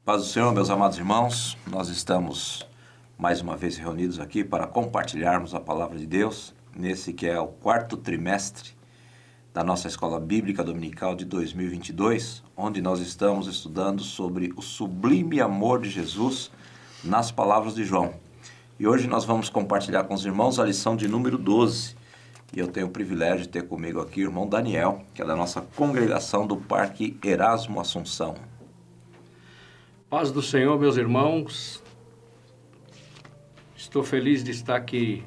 Paz do Senhor, meus amados irmãos, nós estamos mais uma vez reunidos aqui para compartilharmos a palavra de Deus, nesse que é o quarto trimestre da nossa Escola Bíblica Dominical de 2022, onde nós estamos estudando sobre o sublime amor de Jesus nas palavras de João. E hoje nós vamos compartilhar com os irmãos a lição de número 12. E eu tenho o privilégio de ter comigo aqui o irmão Daniel, que é da nossa congregação do Parque Erasmo Assunção. Paz do Senhor, meus irmãos. Estou feliz de estar aqui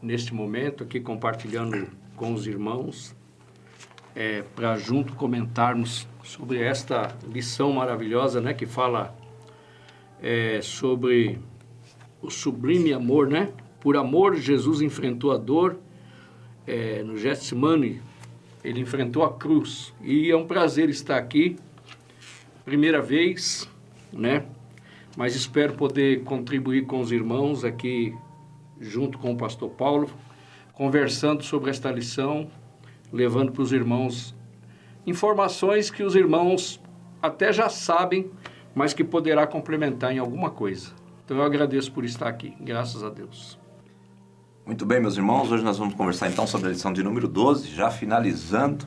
neste momento, aqui compartilhando com os irmãos, para junto comentarmos sobre esta lição maravilhosa, né, que fala sobre o sublime amor, né? Por amor, Jesus enfrentou a dor no Getsemane, ele enfrentou a cruz. E é um prazer estar aqui, primeira vez, né? Mas espero poder contribuir com os irmãos aqui, junto com o pastor Paulo, conversando sobre esta lição, levando para os irmãos informações que os irmãos até já sabem, mas que poderá complementar em alguma coisa. Então eu agradeço por estar aqui, graças a Deus. Muito bem, meus irmãos, hoje nós vamos conversar então sobre a lição de número 12, já finalizando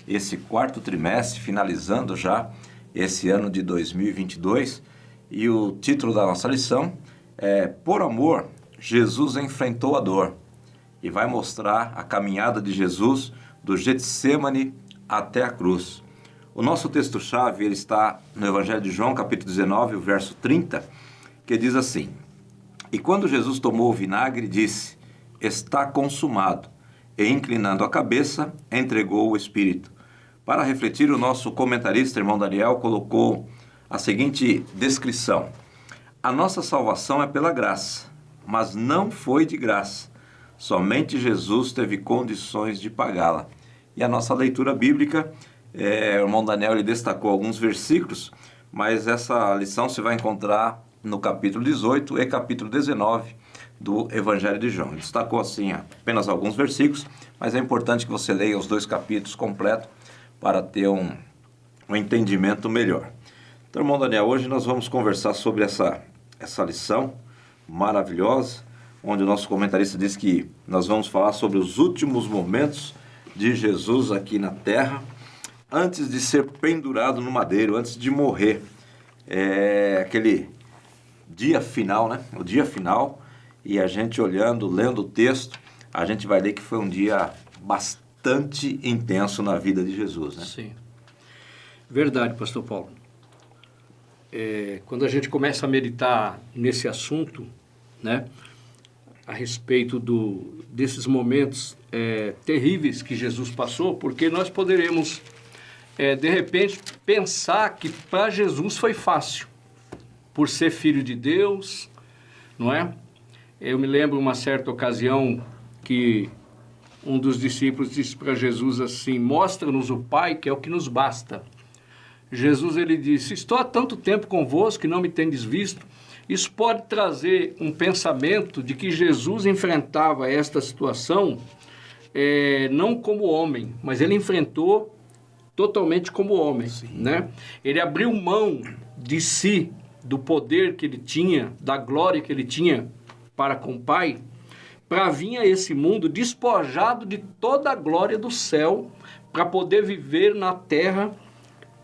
esse quarto trimestre, finalizando já esse ano de 2022, e o título da nossa lição é Por amor, Jesus enfrentou a dor, e vai mostrar a caminhada de Jesus do Getsemane até a cruz. O nosso texto-chave ele está no Evangelho de João, capítulo 19, o verso 30, que diz assim: E quando Jesus tomou o vinagre, disse: Está consumado, e inclinando a cabeça, entregou o Espírito. Para refletir, o nosso comentarista, irmão Daniel, colocou a seguinte descrição: a nossa salvação é pela graça, mas não foi de graça. Somente Jesus teve condições de pagá-la. E a nossa leitura bíblica, o irmão Daniel ele destacou alguns versículos, mas essa lição se vai encontrar no capítulo 18 e capítulo 19 do Evangelho de João. Ele destacou assim apenas alguns versículos, mas é importante que você leia os dois capítulos completos para ter um entendimento melhor. Então, irmão Daniel, hoje nós vamos conversar sobre essa lição maravilhosa, onde o nosso comentarista diz que nós vamos falar sobre os últimos momentos de Jesus aqui na terra, antes de ser pendurado no madeiro, antes de morrer. Aquele dia final, né? O dia final, e a gente olhando, lendo o texto, a gente vai ler que foi um dia bastante intenso na vida de Jesus, né? Sim. Verdade, pastor Paulo. Quando a gente começa a meditar nesse assunto, né, a respeito desses momentos terríveis que Jesus passou, porque nós poderemos, de repente, pensar que para Jesus foi fácil, por ser filho de Deus, não é? Eu me lembro uma certa ocasião que um dos discípulos disse para Jesus assim: mostra-nos o Pai, que é o que nos basta. Jesus ele disse: estou há tanto tempo convosco que não me tendes visto. Isso pode trazer um pensamento de que Jesus enfrentava esta situação não como homem, mas ele enfrentou totalmente como homem, né? Ele abriu mão de si, do poder que ele tinha, da glória que ele tinha para com o Pai, para vir a esse mundo despojado de toda a glória do céu, para poder viver na terra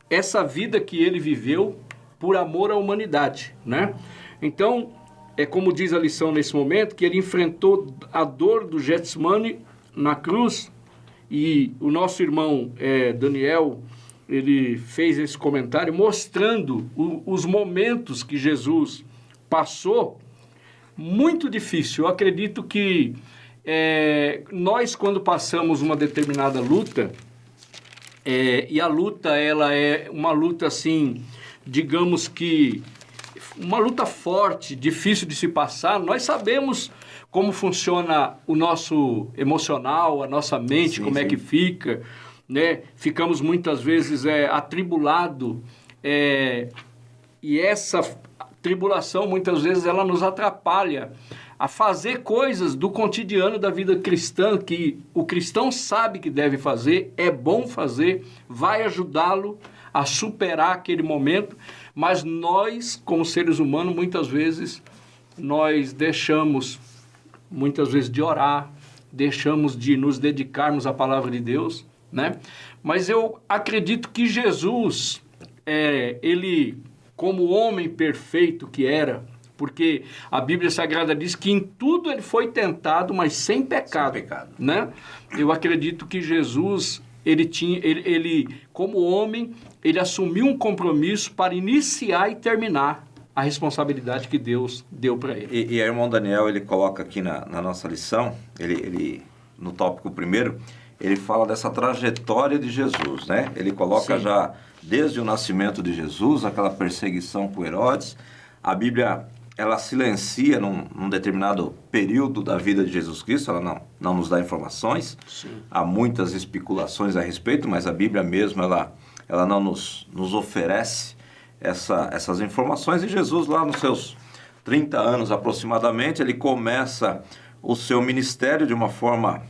essa vida que ele viveu por amor à humanidade, né? Então, é como diz a lição nesse momento, que ele enfrentou a dor do Getsemane na cruz, e o nosso irmão Daniel, ele fez esse comentário mostrando os momentos que Jesus passou, muito difícil. Eu acredito que nós, quando passamos uma determinada luta, e a luta ela é uma luta assim, digamos que uma luta forte, difícil de se passar, nós sabemos como funciona o nosso emocional, a nossa mente, como é que fica, né? Ficamos muitas vezes atribulados, e essa tribulação muitas vezes ela nos atrapalha a fazer coisas do cotidiano da vida cristã, que o cristão sabe que deve fazer, é bom fazer, vai ajudá-lo a superar aquele momento, mas nós, como seres humanos, muitas vezes, nós deixamos, muitas vezes, de orar, deixamos de nos dedicarmos à palavra de Deus, né? Mas eu acredito que Jesus, ele, como homem perfeito que era, porque a Bíblia Sagrada diz que em tudo ele foi tentado, mas sem pecado, né? Eu acredito que Jesus, ele como homem, ele assumiu um compromisso para iniciar e terminar a responsabilidade que Deus deu para ele. E o irmão Daniel, ele coloca aqui na nossa lição, ele no tópico primeiro, ele fala dessa trajetória de Jesus, né? Ele coloca já desde o nascimento de Jesus, aquela perseguição com Herodes. A Bíblia, ela silencia num determinado período da vida de Jesus Cristo, ela não nos dá informações. Sim. Há muitas especulações a respeito, mas a Bíblia mesmo, ela não nos oferece essas informações. E Jesus, lá nos seus 30 anos aproximadamente, ele começa o seu ministério de uma forma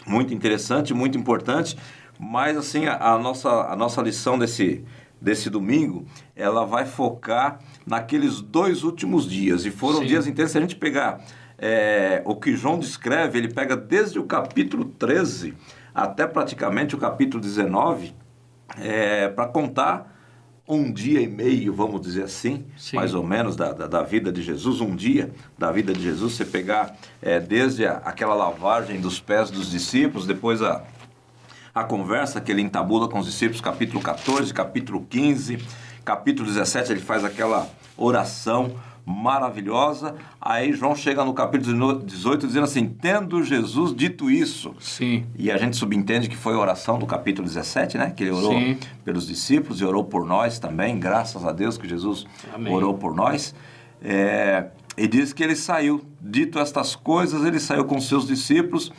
muito interessante, muito importante, mas assim, a nossa lição desse domingo, ela vai focar naqueles 2 últimos dias, e foram dias inteiros. Se a gente pegar o que João descreve, ele pega desde o capítulo 13 até praticamente o capítulo 19, para contar um dia e meio, vamos dizer assim, mais ou menos, da vida de Jesus. Um dia da vida de Jesus, você pegar desde aquela lavagem dos pés dos discípulos, depois a conversa que ele entabula com os discípulos, capítulo 14, capítulo 15, capítulo 17, ele faz aquela oração maravilhosa. Aí João chega no capítulo 18 dizendo assim: tendo Jesus dito isso. Sim. E a gente subentende que foi a oração do capítulo 17, né? Que ele orou pelos discípulos e orou por nós também, graças a Deus que Jesus orou por nós. E diz que ele saiu, dito estas coisas, ele saiu com seus discípulos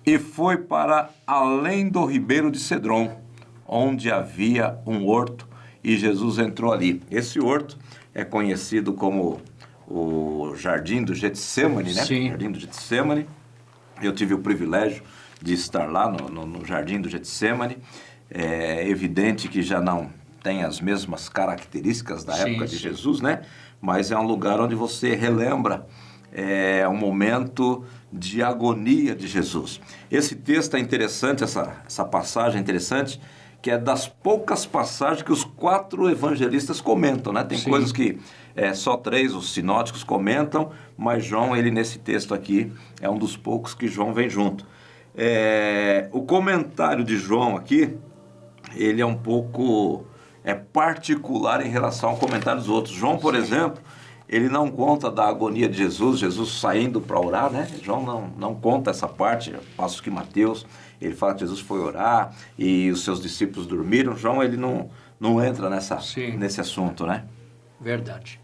e foi para além do ribeiro de Cedron, onde havia um horto, e Jesus entrou ali. Esse horto é conhecido como o Jardim do Getsemane, né? Sim. Jardim do Getsemane. Eu tive o privilégio de estar lá no Jardim do Getsemane. É evidente que já não tem as mesmas características da época de Jesus, né? Mas é um lugar onde você relembra um momento de agonia de Jesus. Esse texto é interessante, essa passagem é interessante, que é das poucas passagens que os 4 evangelistas comentam, né? Tem coisas que só 3, os sinóticos, comentam, mas João, ele nesse texto aqui, é um dos poucos que João vem junto. O comentário de João aqui, ele é um pouco particular em relação ao comentário dos outros. João, por exemplo, ele não conta da agonia de Jesus saindo para orar, né? João não conta essa parte, ao passo que Mateus, ele fala que Jesus foi orar e os seus discípulos dormiram. João, ele não entra nesse assunto, né? Verdade.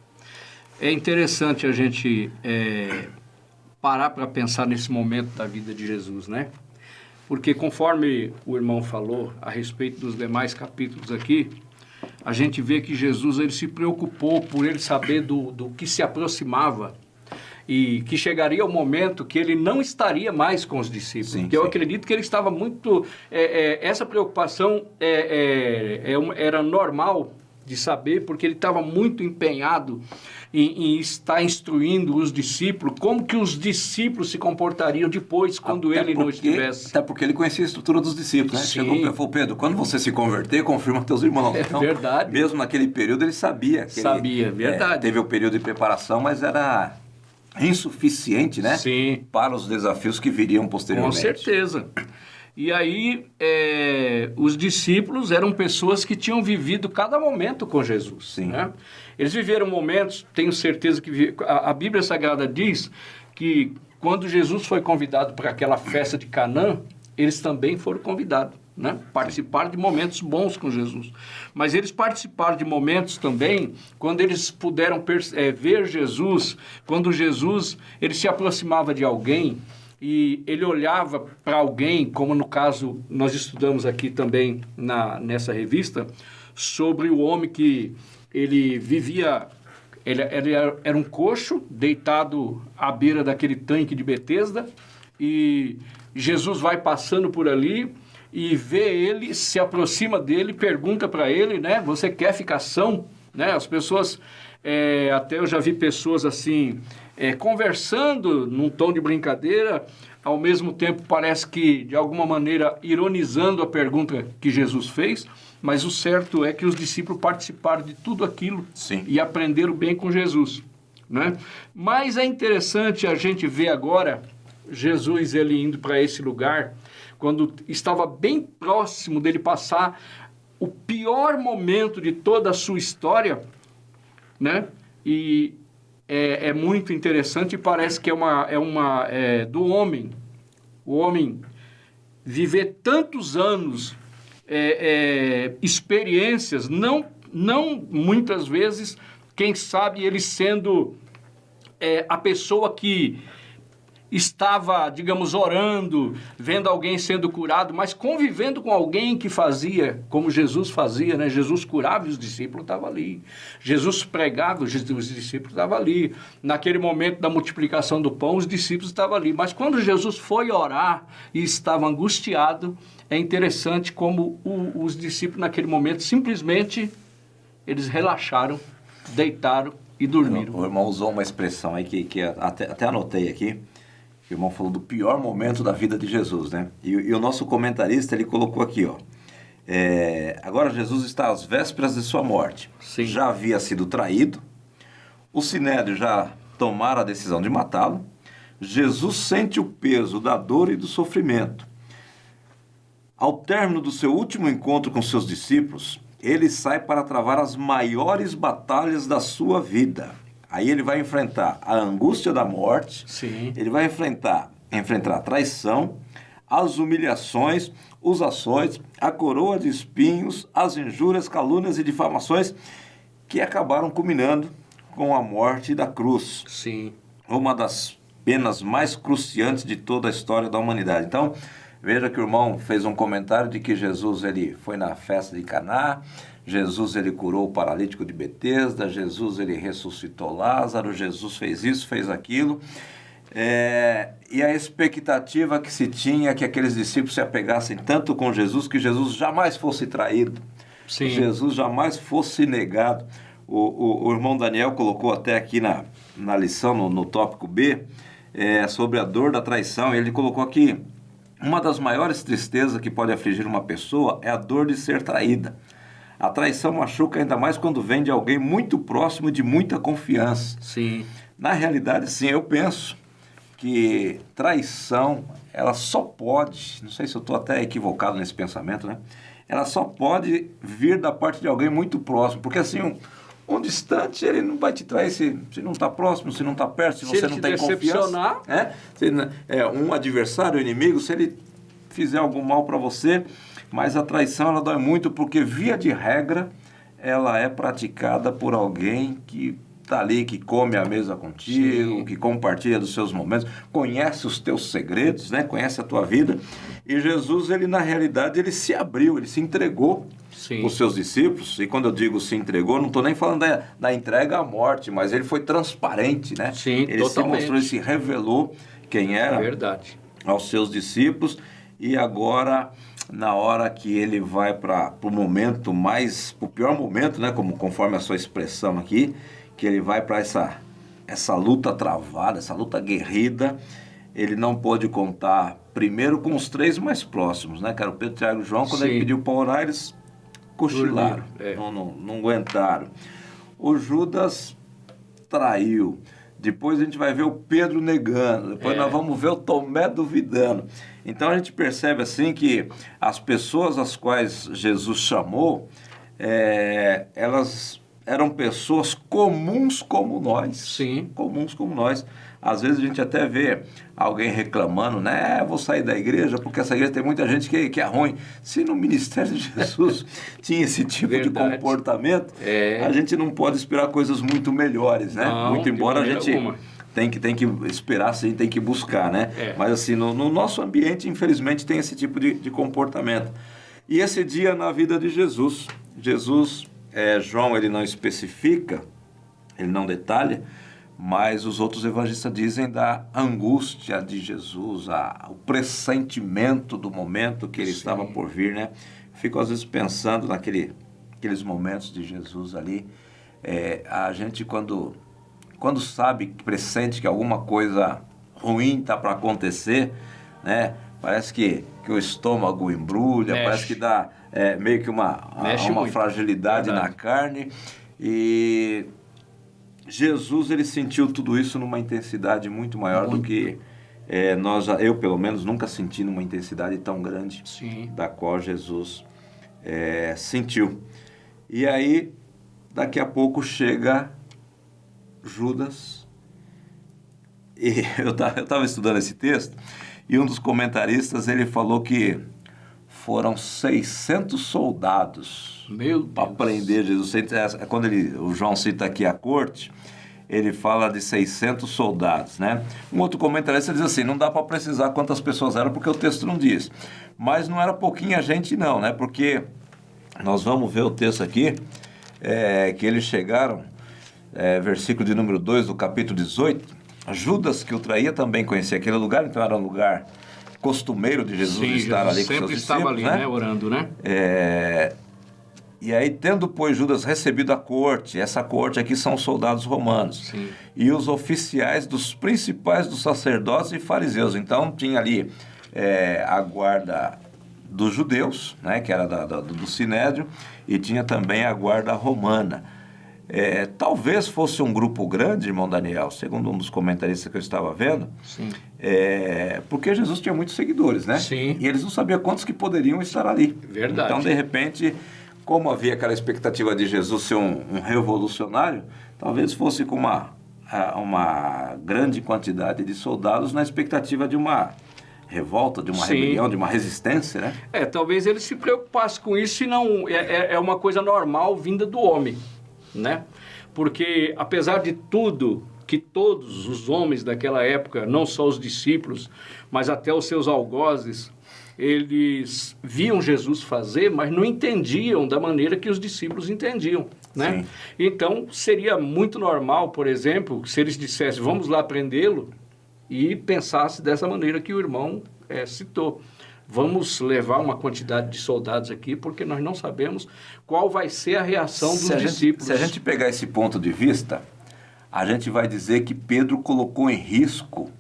É interessante a gente parar para pensar nesse momento da vida de Jesus, né? Porque conforme o irmão falou a respeito dos demais capítulos aqui, a gente vê que Jesus, ele se preocupou por ele saber do que se aproximava e que chegaria o momento que ele não estaria mais com os discípulos. Porque eu acredito que ele estava muito... essa preocupação era normal de saber, porque ele estava muito empenhado em estar instruindo os discípulos, como que os discípulos se comportariam depois, quando ele não estivesse. Até porque ele conhecia a estrutura dos discípulos, né? Chegou e falou: Pedro, quando você se converter, confirma teus irmãos. Então, verdade. Mesmo naquele período ele sabia. Verdade. Teve o período de preparação, mas era insuficiente, né? Sim. Para os desafios que viriam posteriormente. Com certeza. E aí, os discípulos eram pessoas que tinham vivido cada momento com Jesus. Sim. Né? Eles viveram momentos, tenho certeza que... A Bíblia Sagrada diz que quando Jesus foi convidado para aquela festa de Canaã, eles também foram convidados, né? Participaram de momentos bons com Jesus. Mas eles participaram de momentos também quando eles puderam ver Jesus, quando Jesus ele se aproximava de alguém e ele olhava para alguém, como no caso nós estudamos aqui também nessa revista, sobre o homem que ele vivia, ele era um coxo deitado à beira daquele tanque de Betesda, e Jesus vai passando por ali e vê ele, se aproxima dele, pergunta para ele, né? Você quer ficar são? Né? As pessoas, até eu já vi pessoas assim, conversando num tom de brincadeira, ao mesmo tempo parece que, de alguma maneira, ironizando a pergunta que Jesus fez, mas o certo é que os discípulos participaram de tudo aquilo. Sim. E aprenderam bem com Jesus. Né? Mas é interessante a gente ver agora Jesus ele indo para esse lugar, quando estava bem próximo dele passar o pior momento de toda a sua história, né? E é muito interessante e parece que é do homem. O homem viver tantos anos, experiências, não muitas vezes, quem sabe ele sendo a pessoa que estava, digamos, orando, vendo alguém sendo curado, mas convivendo com alguém que fazia como Jesus fazia, né? Jesus curava e os discípulos estavam ali. Jesus pregava, os discípulos estavam ali. Naquele momento da multiplicação do pão, os discípulos estavam ali. Mas quando Jesus foi orar e estava angustiado, é interessante como os discípulos naquele momento simplesmente eles relaxaram, deitaram e dormiram. O irmão usou uma expressão aí que até anotei aqui. O irmão falou do pior momento da vida de Jesus, né? E o nosso comentarista, ele colocou aqui, ó. Agora Jesus está às vésperas de sua morte. Sim. Já havia sido traído. O Sinédrio já tomara a decisão de matá-lo. Jesus sente o peso da dor e do sofrimento. Ao término do seu último encontro com seus discípulos, ele sai para travar as maiores batalhas da sua vida. Aí ele vai enfrentar a angústia da morte. Sim. Ele vai enfrentar a traição, as humilhações, os açoites, a coroa de espinhos, as injúrias, calúnias e difamações que acabaram culminando com a morte da cruz. Sim. Uma das penas mais cruciantes de toda a história da humanidade. Então, veja que o irmão fez um comentário de que Jesus ele foi na festa de Caná, Jesus ele curou o paralítico de Betesda, Jesus ele ressuscitou Lázaro, Jesus fez isso, fez aquilo. E a expectativa que se tinha é que aqueles discípulos se apegassem tanto com Jesus, que Jesus jamais fosse traído, Sim. Jesus jamais fosse negado. O irmão Daniel colocou até aqui na lição, no tópico B, sobre a dor da traição. Ele colocou aqui, uma das maiores tristezas que pode afligir uma pessoa é a dor de ser traída. A traição machuca ainda mais quando vem de alguém muito próximo e de muita confiança. Sim. Na realidade, sim, eu penso que traição, ela só pode, não sei se eu estou até equivocado nesse pensamento, né? Ela só pode vir da parte de alguém muito próximo, porque assim, um distante, ele não vai te trair se não está próximo, se não está perto, se você não tem confiança. Um adversário, inimigo, se ele fizer algum mal para você. Mas a traição, ela dói muito porque, via de regra, ela é praticada por alguém que está ali, que come a mesa contigo, sim, que compartilha dos seus momentos, conhece os teus segredos, né? Conhece a tua vida. E Jesus, ele na realidade, ele se abriu, ele se entregou aos seus discípulos. E quando eu digo se entregou, não estou nem falando da entrega à morte, mas ele foi transparente, né? Sim, ele totalmente. se mostrou, ele se revelou quem era aos seus discípulos. E agora, na hora que ele vai para o momento o pior momento, né, conforme a sua expressão aqui, que ele vai para essa luta travada, essa luta aguerrida, ele não pôde contar primeiro com os três mais próximos, né, que era o Pedro, Tiago e João. Quando ele pediu para orar, eles cochilaram, não aguentaram. O Judas traiu. Depois a gente vai ver o Pedro negando, depois nós vamos ver o Tomé duvidando. Então a gente percebe assim que as pessoas às quais Jesus chamou, elas eram pessoas comuns como nós. Sim. Comuns como nós. Às vezes a gente até vê alguém reclamando, né? Vou sair da igreja porque essa igreja tem muita gente que é ruim. Se no ministério de Jesus tinha esse tipo de comportamento, a gente não pode esperar coisas muito melhores, né? Não, muito embora a gente tem que esperar, sim, tem que buscar, né? Mas assim, no nosso ambiente, infelizmente, tem esse tipo de comportamento. E esse dia na vida de Jesus, João ele não especifica, ele não detalha, mas os outros evangelistas dizem da angústia de Jesus, o pressentimento do momento que ele estava por vir, né? Fico às vezes pensando naqueles momentos de Jesus ali. A gente quando sabe, pressente que alguma coisa ruim está para acontecer, né? Parece que o estômago embrulha, parece que dá meio que uma fragilidade na carne. E Jesus, ele sentiu tudo isso numa intensidade muito maior do que eu, pelo menos, nunca senti numa intensidade tão grande. Sim. Da qual Jesus sentiu. E aí, daqui a pouco chega Judas. E eu estava estudando esse texto e um dos comentaristas, ele falou que foram 600 soldados para prender Jesus. Quando o João cita aqui a corte, ele fala de 600 soldados, né? Um outro comentarista diz assim, não dá para precisar quantas pessoas eram, porque o texto não diz. Mas não era pouquinha gente não, né? Porque nós vamos ver o texto aqui, que eles chegaram, versículo de número 2 do capítulo 18, Judas, que o traía, também conhecia aquele lugar, então era um lugar costumeiro de Jesus estar ali com seus discípulos. Sempre estava ali, né? Orando, né? E aí, tendo, pois, Judas recebido a corte, essa corte aqui são os soldados romanos, sim, e os oficiais dos principais dos sacerdotes e fariseus. Então, tinha ali a guarda dos judeus, né, que era do Sinédrio, e tinha também a guarda romana. Talvez fosse um grupo grande, irmão Daniel, segundo um dos comentaristas que eu estava vendo, sim, porque Jesus tinha muitos seguidores, né? Sim. E eles não sabiam quantos que poderiam estar ali. Verdade. Então, de repente, como havia aquela expectativa de Jesus ser um revolucionário, talvez fosse com uma grande quantidade de soldados na expectativa de uma revolta, de uma, sim, rebelião, de uma resistência, né? Talvez ele se preocupasse com isso e não... É uma coisa normal vinda do homem, né? Porque, apesar de tudo que todos os homens daquela época, não só os discípulos, mas até os seus algozes, eles viam Jesus fazer, mas não entendiam da maneira que os discípulos entendiam, né? Sim. Então, seria muito normal, por exemplo, se eles dissessem, vamos lá prendê-lo, e pensasse dessa maneira que o irmão citou. Vamos levar uma quantidade de soldados aqui, porque nós não sabemos qual vai ser a reação dos discípulos. Se a gente pegar esse ponto de vista, a gente vai dizer que Pedro colocou em risco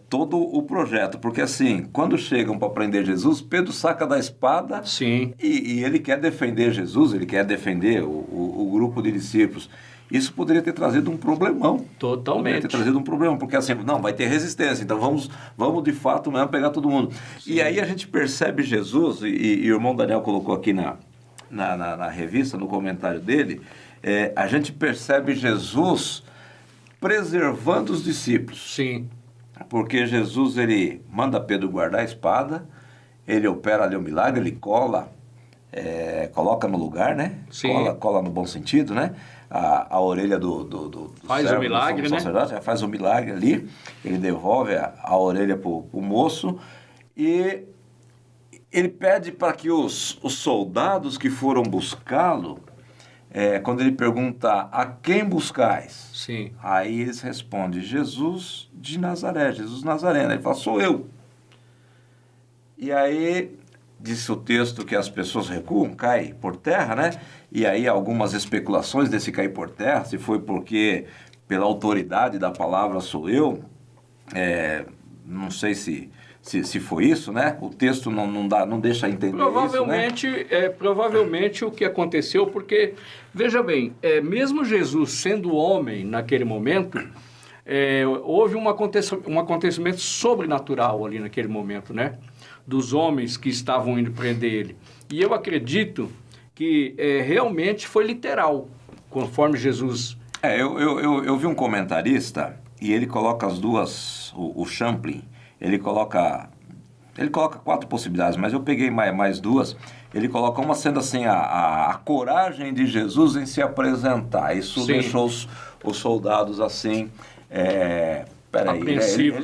todo o projeto. Porque assim, quando chegam para prender Jesus, Pedro saca da espada, sim, e ele quer defender Jesus, ele quer defender o grupo de discípulos. Isso poderia ter trazido um problemão. Totalmente. Poderia ter trazido um problemão, porque assim, não, vai ter resistência, então vamos de fato mesmo pegar todo mundo. Sim. E aí a gente percebe Jesus, e o irmão Daniel colocou aqui na revista, no comentário dele, a gente percebe Jesus preservando os discípulos. Sim. Porque Jesus, ele manda Pedro guardar a espada, ele opera ali o milagre, ele coloca no lugar, né? Sim. Cola no bom sentido, né? A orelha do faz servo, o milagre, né? Sacerdote, faz o milagre ali, ele devolve a orelha para o moço e ele pede para que os soldados que foram buscá-lo, quando ele pergunta, a quem buscais? Sim. Aí eles respondem, Jesus de Nazaré, Jesus Nazareno. Ele fala, sou eu. E aí... disse o texto que as pessoas recuam, caem por terra, né? E aí algumas especulações desse cair por terra, se foi porque pela autoridade da palavra sou eu, não sei se foi isso, né? O texto não deixa entender provavelmente, isso, né? Provavelmente o que aconteceu, porque, veja bem, mesmo Jesus sendo homem naquele momento, houve um acontecimento sobrenatural ali naquele momento, né? Dos homens que estavam indo prender ele. E eu acredito que realmente foi literal, conforme Jesus... Eu vi um comentarista, e ele coloca as duas, o Champlin, ele coloca 4 possibilidades, mas eu peguei mais 2. Ele coloca uma sendo assim, a coragem de Jesus em se apresentar. Isso, sim, deixou os soldados assim... Peraí,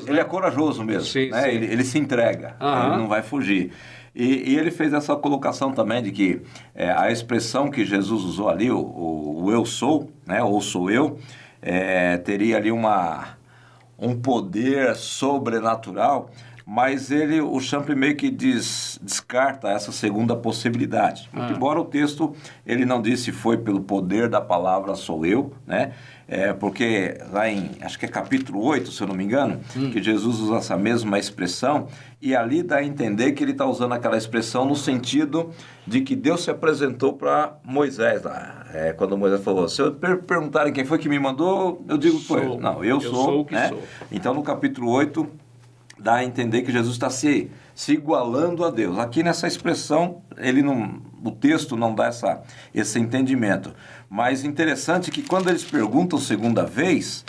ele é corajoso mesmo, sim, né? Sim. Ele se entrega, ele não vai fugir. E ele fez essa colocação também de que a expressão que Jesus usou ali, o eu sou, né? Ou sou eu, teria ali um poder sobrenatural, mas o Champlin meio que descarta essa segunda possibilidade. Muito embora o texto ele não disse foi pelo poder da palavra sou eu, né? Porque lá em, acho que é capítulo 8, se eu não me engano, que Jesus usa essa mesma expressão, e ali dá a entender que ele está usando aquela expressão no sentido de que Deus se apresentou para Moisés lá. Quando Moisés falou, se eu perguntarem quem foi que me mandou, eu digo que foi. Não, eu sou o que sou. Então no capítulo 8, dá a entender que Jesus está se igualando a Deus. Aqui nessa expressão, o texto não dá esse entendimento. Mas interessante que quando eles perguntam segunda vez,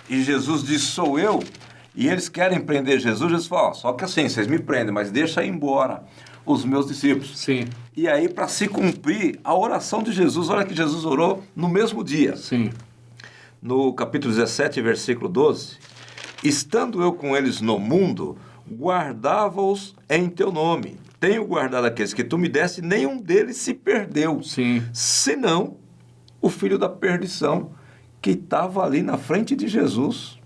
e Jesus diz, sou eu, e eles querem prender Jesus, Jesus fala, só que assim, vocês me prendem, mas deixa ir embora os meus discípulos. Sim. E aí, para se cumprir a oração de Jesus, olha que Jesus orou no mesmo dia. Sim. No capítulo 17, versículo 12, estando eu com eles no mundo, guardava-os em teu nome. Tenho guardado aqueles que tu me deste, nenhum deles se perdeu. Sim. Senão o filho da perdição, que estava ali na frente de Jesus.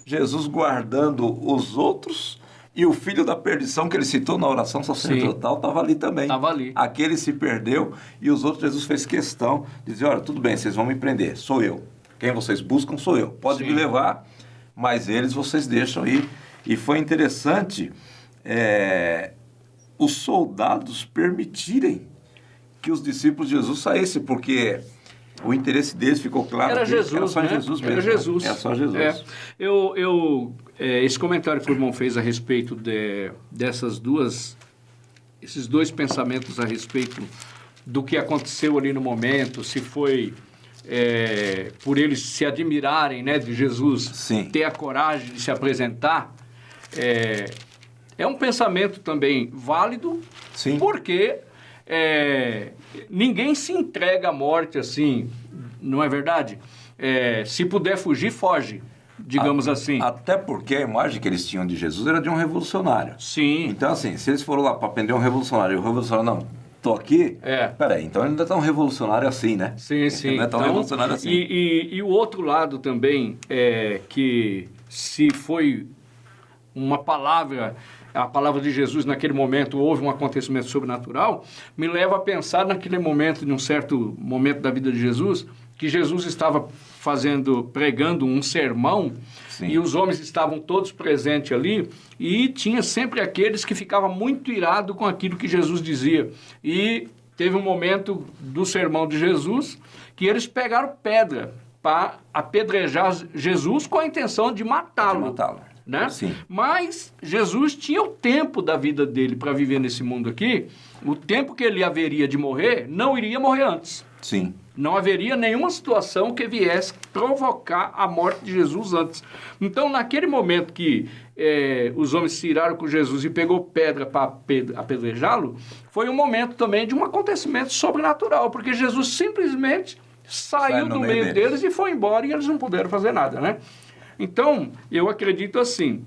Jesus guardando os outros, e o filho da perdição que ele citou na oração sacerdotal estava ali também. Estava ali. Aquele se perdeu, e os outros Jesus fez questão de dizer, olha, tudo bem, vocês vão me prender, sou eu. Quem vocês buscam sou eu. Pode me levar, mas eles vocês deixam ir. E foi interessante os soldados permitirem que os discípulos de Jesus saíssem, porque o interesse deles ficou claro. Era Jesus, era só né? Jesus mesmo. Era Jesus. Era só Jesus. Esse comentário que o irmão fez a respeito esses dois pensamentos a respeito do que aconteceu ali no momento, se foi por eles se admirarem, né, de Jesus, Sim. ter a coragem de se apresentar, é um pensamento também válido, Sim. porque ninguém se entrega à morte assim, não é verdade? Se puder fugir, foge, digamos assim. Até porque a imagem que eles tinham de Jesus era de um revolucionário. Sim. Então, assim, se eles foram lá para prender um revolucionário, e o revolucionário, não, tô aqui, peraí, então ele não é tão revolucionário assim, né? Sim, sim. Ele não é tão revolucionário assim. E o outro lado também que se foi uma palavra, a palavra de Jesus naquele momento, houve um acontecimento sobrenatural, me leva a pensar naquele momento, de um certo momento da vida de Jesus, que Jesus estava pregando um sermão. Sim. E os homens estavam todos presentes ali, e tinha sempre aqueles que ficavam muito irados com aquilo que Jesus dizia. E teve um momento do sermão de Jesus que eles pegaram pedra para apedrejar Jesus com a intenção de matá-lo. Né? Sim. Mas Jesus tinha o tempo da vida dele para viver nesse mundo aqui. O tempo que ele haveria de morrer, não iria morrer antes. Sim. Não haveria nenhuma situação que viesse provocar a morte de Jesus antes. Então, naquele momento que os homens se iraram com Jesus e pegou pedra para apedrejá-lo, foi um momento também de um acontecimento sobrenatural, porque Jesus simplesmente saiu do meio deles e foi embora, e eles não puderam fazer nada, né? Então, eu acredito assim,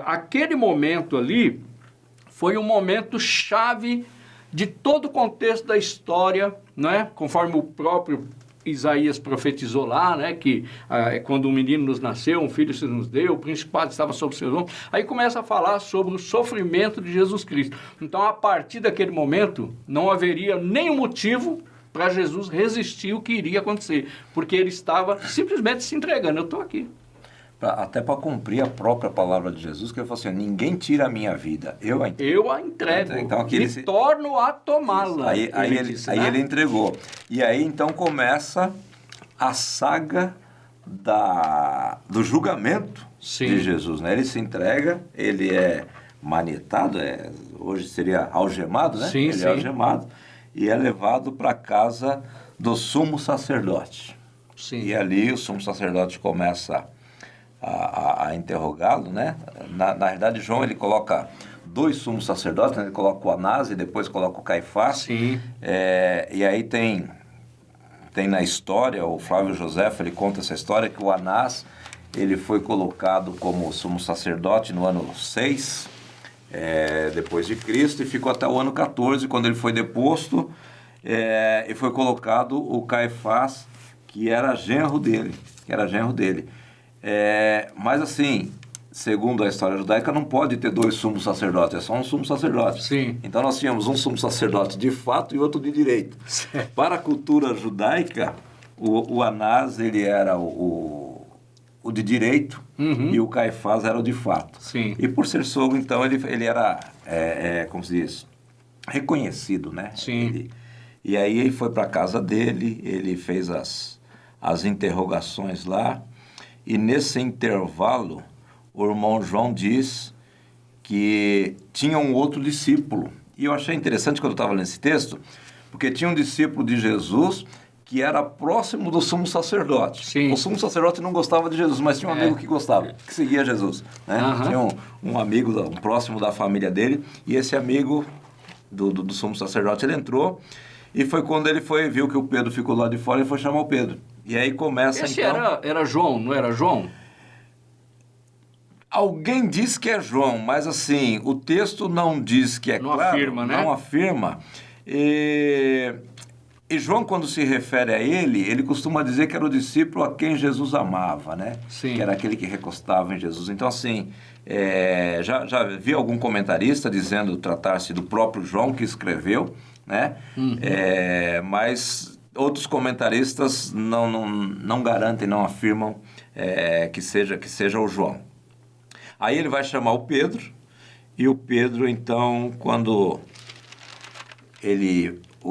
aquele momento ali foi um momento chave de todo o contexto da história, né? Conforme o próprio Isaías profetizou lá, né? Que quando um menino nos nasceu, um filho se nos deu, o principado estava sobre seus ombros. Aí começa a falar sobre o sofrimento de Jesus Cristo. Então, a partir daquele momento, não haveria nenhum motivo para Jesus resistir o que iria acontecer, porque ele estava simplesmente se entregando. Eu estou aqui. Até para cumprir a própria palavra de Jesus, que ele falou assim, ninguém tira a minha vida, eu a entrego. Eu a entrego, então, e torno a tomá-la. Aí ele entregou. E aí então começa a saga do julgamento de Jesus, né? Ele se entrega, ele é manietado, hoje seria algemado, né? Sim, ele é algemado e é levado para a casa do sumo sacerdote. Sim. E ali o sumo sacerdote começa a interrogá-lo, né? Na verdade, João, ele coloca dois sumos sacerdotes, né? Ele coloca o Anás e depois coloca o Caifás. Sim. E aí tem na história, o Flávio Joséfo, ele conta essa história, que o Anás, ele foi colocado como sumo sacerdote no ano 6, depois de Cristo, e ficou até o ano 14, quando ele foi deposto, e foi colocado o Caifás que era genro dele, mas assim, segundo a história judaica, não pode ter dois sumos sacerdotes, é só um sumo sacerdote. Sim. Então nós tínhamos um sumo sacerdote de fato e outro de direito. Certo. Para a cultura judaica, o Anás, ele era o de direito, e o Caifás era o de fato. Sim. E por ser sogro, então, ele era, como se diz, reconhecido, né? Sim. E aí ele foi para a casa dele, ele fez as interrogações lá, e nesse intervalo, o irmão João diz que tinha um outro discípulo. E eu achei interessante quando eu estava lendo esse texto, porque tinha um discípulo de Jesus que era próximo do sumo sacerdote. Sim. O sumo sacerdote não gostava de Jesus, mas tinha um amigo que gostava, que seguia Jesus. Né? Tinha um amigo um próximo da família dele, e esse amigo do sumo sacerdote, ele entrou, e foi quando ele viu que o Pedro ficou lá de fora, ele foi chamar o Pedro. E aí começa, Esse então... era João, não era João? Alguém diz que é João, mas assim, o texto não diz que é não claro. Afirma, né? Não afirma. E João, quando se refere a ele costuma dizer que era o discípulo a quem Jesus amava, né? Sim. Que era aquele que recostava em Jesus. Então, assim, já vi algum comentarista dizendo tratar-se do próprio João que escreveu, né? Mas outros comentaristas não garantem, não afirmam que seja o João. Aí ele vai chamar o Pedro, e o Pedro, então, quando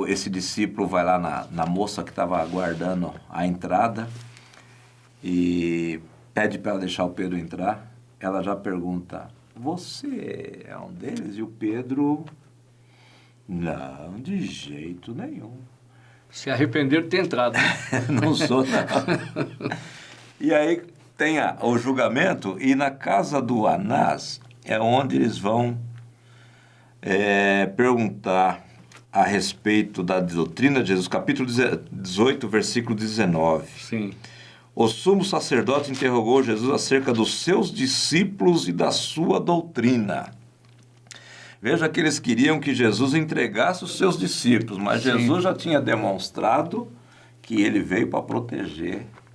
esse discípulo vai lá na moça que estava aguardando a entrada e pede para ela deixar o Pedro entrar, ela já pergunta, você é um deles? E o Pedro, não, de jeito nenhum. Se arrepender de ter entrado. Não sou, não. E aí tem o julgamento, e na casa do Anás é onde eles vão perguntar a respeito da doutrina de Jesus, capítulo 18, versículo 19. Sim. O sumo sacerdote interrogou Jesus acerca dos seus discípulos e da sua doutrina. Veja que eles queriam que Jesus entregasse os seus discípulos, mas Sim. Jesus já tinha demonstrado que ele veio para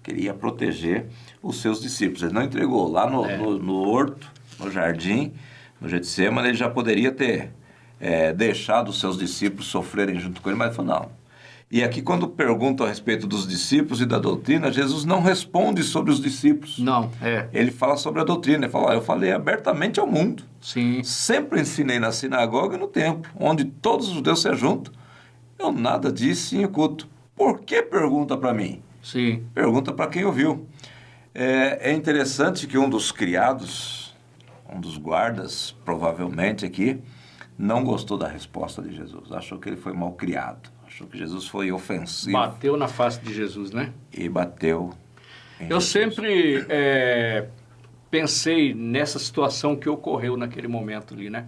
queria proteger os seus discípulos. Ele não entregou. Lá no horto, no jardim, no Getsemane, ele já poderia ter deixado os seus discípulos sofrerem junto com ele, mas ele falou, não. E aqui, quando perguntam a respeito dos discípulos e da doutrina, Jesus não responde sobre os discípulos. Não, Ele fala sobre a doutrina. Ele fala, eu falei abertamente ao mundo. Sim. Sempre ensinei na sinagoga e no templo, onde todos os judeus se ajuntam. Eu nada disse em culto. Por que pergunta para mim? Sim. Pergunta para quem ouviu. É interessante que um dos criados, um dos guardas, provavelmente aqui, não gostou da resposta de Jesus. Achou que ele foi mal criado. Achou que Jesus foi ofensivo. Bateu na face de Jesus, né? E bateu em Eu Jesus. sempre pensei nessa situação que ocorreu naquele momento ali, né?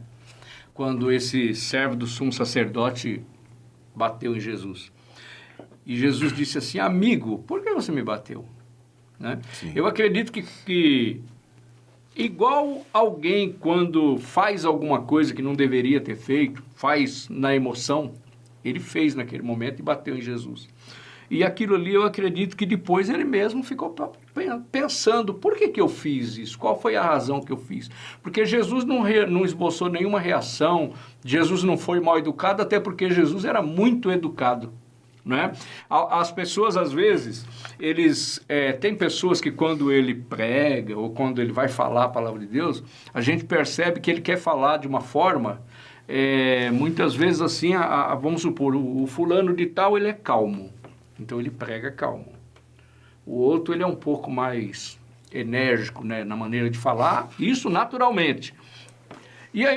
Quando esse servo do sumo sacerdote bateu em Jesus. E Jesus disse assim, amigo, por que você me bateu? Né? Eu acredito que igual alguém quando faz alguma coisa que não deveria ter feito, faz na emoção, ele fez naquele momento e bateu em Jesus. E aquilo ali eu acredito que depois ele mesmo ficou pensando, por que eu fiz isso? Qual foi a razão que eu fiz? Porque Jesus não esboçou nenhuma reação, Jesus não foi mal educado, até porque Jesus era muito educado. Né? As pessoas, às vezes, tem pessoas que quando ele prega ou quando ele vai falar a palavra de Deus, a gente percebe que ele quer falar de uma forma, muitas vezes assim, vamos supor, o fulano de tal, ele é calmo, então ele prega calmo. O outro, ele é um pouco mais enérgico, né, na maneira de falar, isso naturalmente.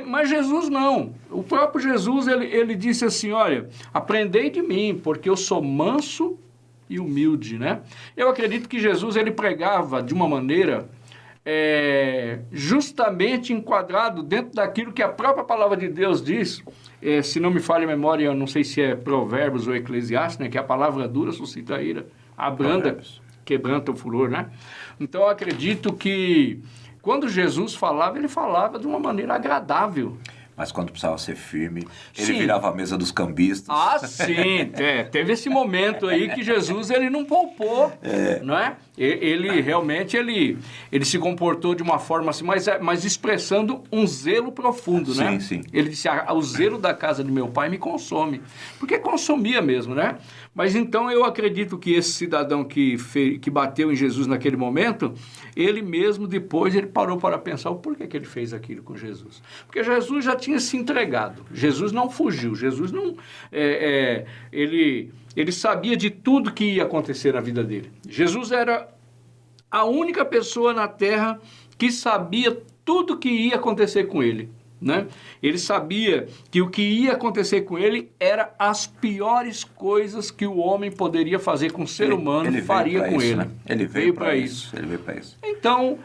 Mas Jesus não. O próprio Jesus, ele disse assim, olha, aprendei de mim, porque eu sou manso e humilde, né? Eu acredito que Jesus, ele pregava de uma maneira justamente enquadrado dentro daquilo que a própria palavra de Deus diz. Se não me falha a memória, eu não sei se é Provérbios ou Eclesiastes, né? Que a palavra dura suscita a ira, a branda quebranta o furor, né? Então, eu acredito que quando Jesus falava, ele falava de uma maneira agradável. mas quando precisava ser firme, ele Sim. virava a mesa dos cambistas. Ah, sim, teve esse momento aí que Jesus ele não poupou, não é? Ele realmente ele se comportou de uma forma assim, mas expressando um zelo profundo, né? Sim, sim. Ele disse, o zelo da casa de meu pai me consome, porque consumia mesmo, né? Mas então eu acredito que esse cidadão que bateu em Jesus naquele momento, ele mesmo depois ele parou para pensar o porquê que ele fez aquilo com Jesus. Porque Jesus já tinha se entregado, Jesus não fugiu, Jesus não... Ele sabia de tudo que ia acontecer na vida dele. Jesus era a única pessoa na Terra que sabia tudo que ia acontecer com ele, né? Ele sabia que o que ia acontecer com ele era as piores coisas que o homem poderia fazer com o ser humano, ele faria com isso, ele. né? Ele veio para isso. Ele veio para isso. Então...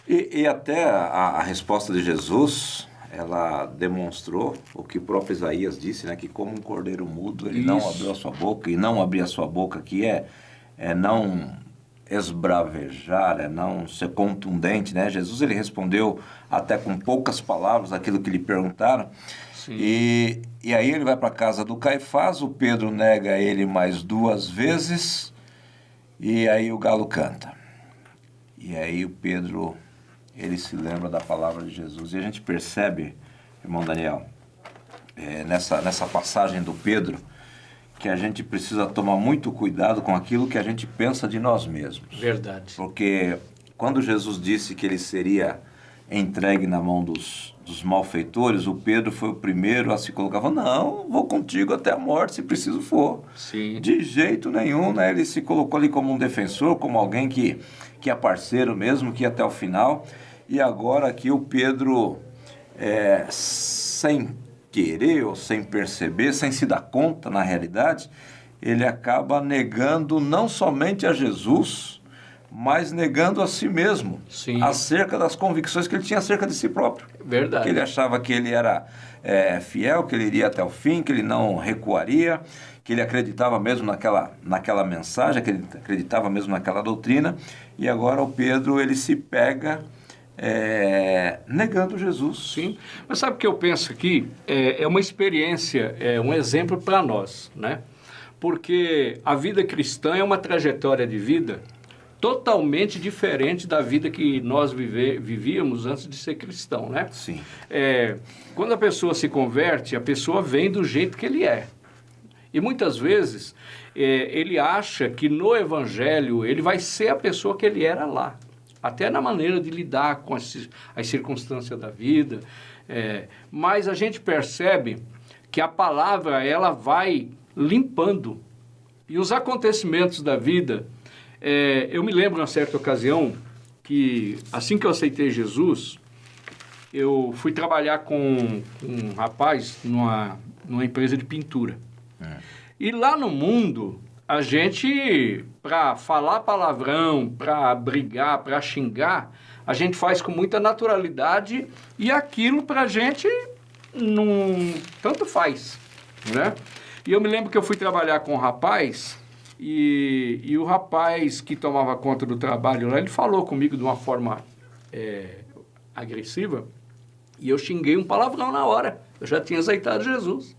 E até a resposta de Jesus, ela demonstrou o que o próprio Isaías disse, né? Que como um cordeiro mudo, ele não abriu a sua boca, e não abrir a sua boca, que é não esbravejar, é não ser contundente, né? Jesus, ele respondeu até com poucas palavras aquilo que lhe perguntaram. Sim. E aí ele vai para a casa do Caifás, o Pedro nega ele mais 2 vezes, e aí o galo canta. E aí o Pedro, ele se lembra da palavra de Jesus. E a gente percebe, irmão Daniel, nessa passagem do Pedro, que a gente precisa tomar muito cuidado com aquilo que a gente pensa de nós mesmos. Verdade. Porque quando Jesus disse que ele seria entregue na mão dos malfeitores, o Pedro foi o primeiro a se colocar, falou, não, vou contigo até a morte, se preciso for. Sim. De jeito nenhum, né? Ele se colocou ali como um defensor, como alguém que é parceiro mesmo, que ia até o final. E agora aqui o Pedro, sem querer ou sem perceber, sem se dar conta, na realidade, ele acaba negando não somente a Jesus, mas negando a si mesmo, Sim. acerca das convicções que ele tinha acerca de si próprio. Verdade. Que ele achava que ele era fiel, que ele iria até o fim, que ele não recuaria, que ele acreditava mesmo naquela mensagem, que ele acreditava mesmo naquela doutrina, e agora o Pedro, ele se pega negando Jesus. Sim, mas sabe o que eu penso aqui? É uma experiência, um exemplo para nós, né? Porque a vida cristã é uma trajetória de vida totalmente diferente da vida que nós vivíamos antes de ser cristão, né? Sim. Quando a pessoa se converte, a pessoa vem do jeito que ele é. E muitas vezes ele acha que no Evangelho ele vai ser a pessoa que ele era lá. Até na maneira de lidar com as circunstâncias da vida. Mas a gente percebe que a palavra ela vai limpando. E os acontecimentos da vida... eu me lembro, numa certa ocasião, que assim que eu aceitei Jesus, eu fui trabalhar com um rapaz numa empresa de pintura. E lá no mundo, a gente, para falar palavrão, para brigar, para xingar, a gente faz com muita naturalidade e aquilo para a gente não tanto faz, né? E eu me lembro que eu fui trabalhar com um rapaz... E o rapaz que tomava conta do trabalho lá, ele falou comigo de uma forma agressiva, e eu xinguei um palavrão na hora. Eu já tinha aceitado Jesus.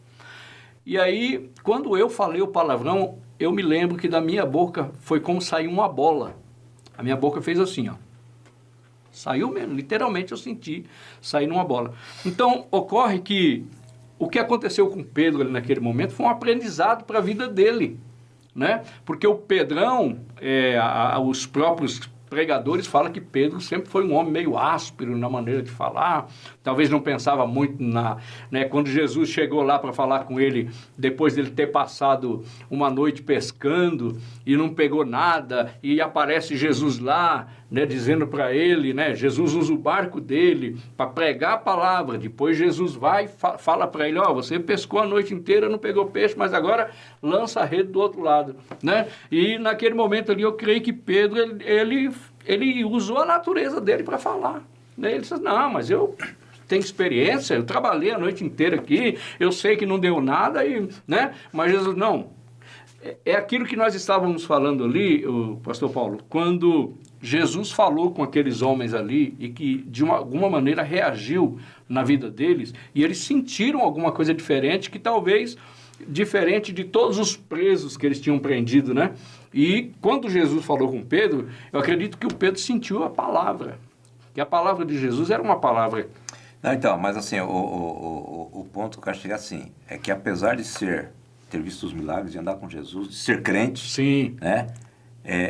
E aí, quando eu falei o palavrão, eu me lembro que da minha boca foi como sair uma bola. A minha boca fez assim, ó. Saiu mesmo, literalmente eu senti saindo uma bola. Então, ocorre que o que aconteceu com Pedro ali naquele momento foi um aprendizado para a vida dele. Né? Porque o Pedrão, os próprios pregadores falam que Pedro sempre foi um homem meio áspero na maneira de falar, talvez não pensava muito quando Jesus chegou lá para falar com ele, depois dele ter passado uma noite pescando e não pegou nada, e aparece Jesus lá, né, dizendo para ele, né, Jesus usa o barco dele para pregar a palavra, depois Jesus vai e fala para ele, você pescou a noite inteira, não pegou peixe, mas agora lança a rede do outro lado, né? E naquele momento ali eu creio que Pedro, ele usou a natureza dele para falar, né? Ele disse, não, mas eu tenho experiência, eu trabalhei a noite inteira aqui, eu sei que não deu nada, né? Mas Jesus, não. É aquilo que nós estávamos falando ali, o pastor Paulo, quando Jesus falou com aqueles homens ali e que de alguma maneira reagiu na vida deles e eles sentiram alguma coisa diferente que talvez diferente de todos os presos que eles tinham prendido, né? E quando Jesus falou com Pedro, eu acredito que o Pedro sentiu a palavra, que a palavra de Jesus era uma palavra... Não, então, mas assim, o ponto que eu quero chegar assim, é que apesar de ter visto os milagres, de andar com Jesus, de ser crente, Sim. né?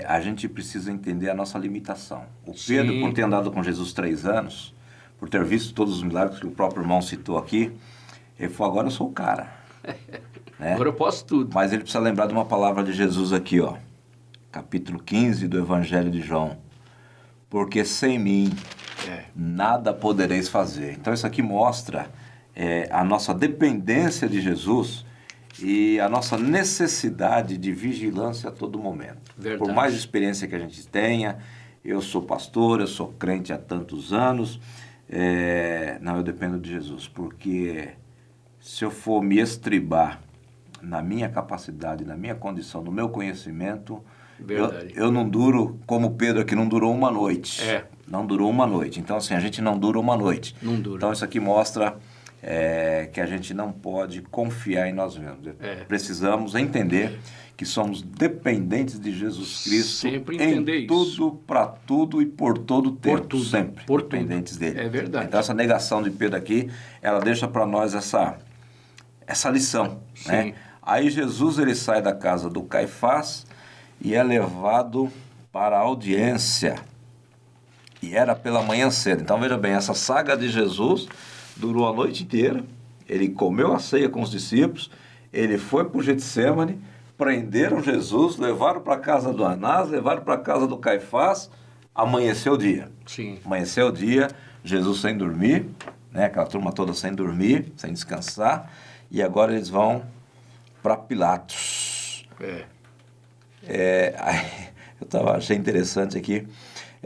A gente precisa entender a nossa limitação. O Pedro, por ter andado com Jesus 3 anos, por ter visto todos os milagres que o próprio irmão citou aqui, ele falou, agora eu sou o cara. Né? Agora eu posso tudo. Mas ele precisa lembrar de uma palavra de Jesus aqui, ó. Capítulo 15 do Evangelho de João. Porque sem mim nada podereis fazer. Então isso aqui mostra a nossa dependência de Jesus e a nossa necessidade de vigilância a todo momento. Verdade. Por mais experiência que a gente tenha, eu sou pastor, eu sou crente há tantos anos, não, eu dependo de Jesus, porque se eu for me estribar na minha capacidade, na minha condição, no meu conhecimento, eu não duro, como Pedro aqui, não durou uma noite. Não durou uma noite. Então, assim, a gente não dura uma noite. Não dura. Então, isso aqui mostra que a gente não pode confiar em nós mesmos. Precisamos entender que somos dependentes de Jesus Cristo. Sempre entender em tudo, para tudo e por todo o tempo. Por tudo. Sempre Por dependentes tudo. dele. É verdade. Então, essa negação de Pedro aqui, ela deixa para nós essa lição. Né? Aí Jesus ele sai da casa do Caifás e é levado para a audiência. E era pela manhã cedo. Então veja bem, essa saga de Jesus durou a noite inteira. Ele comeu a ceia com os discípulos, ele foi para o Getsêmani, prenderam Jesus, levaram para a casa do Anás, levaram para a casa do Caifás, amanheceu o dia. Sim. Amanheceu o dia, Jesus sem dormir, né? Aquela turma toda sem dormir, sem descansar, e agora eles vão para Pilatos. Achei interessante aqui,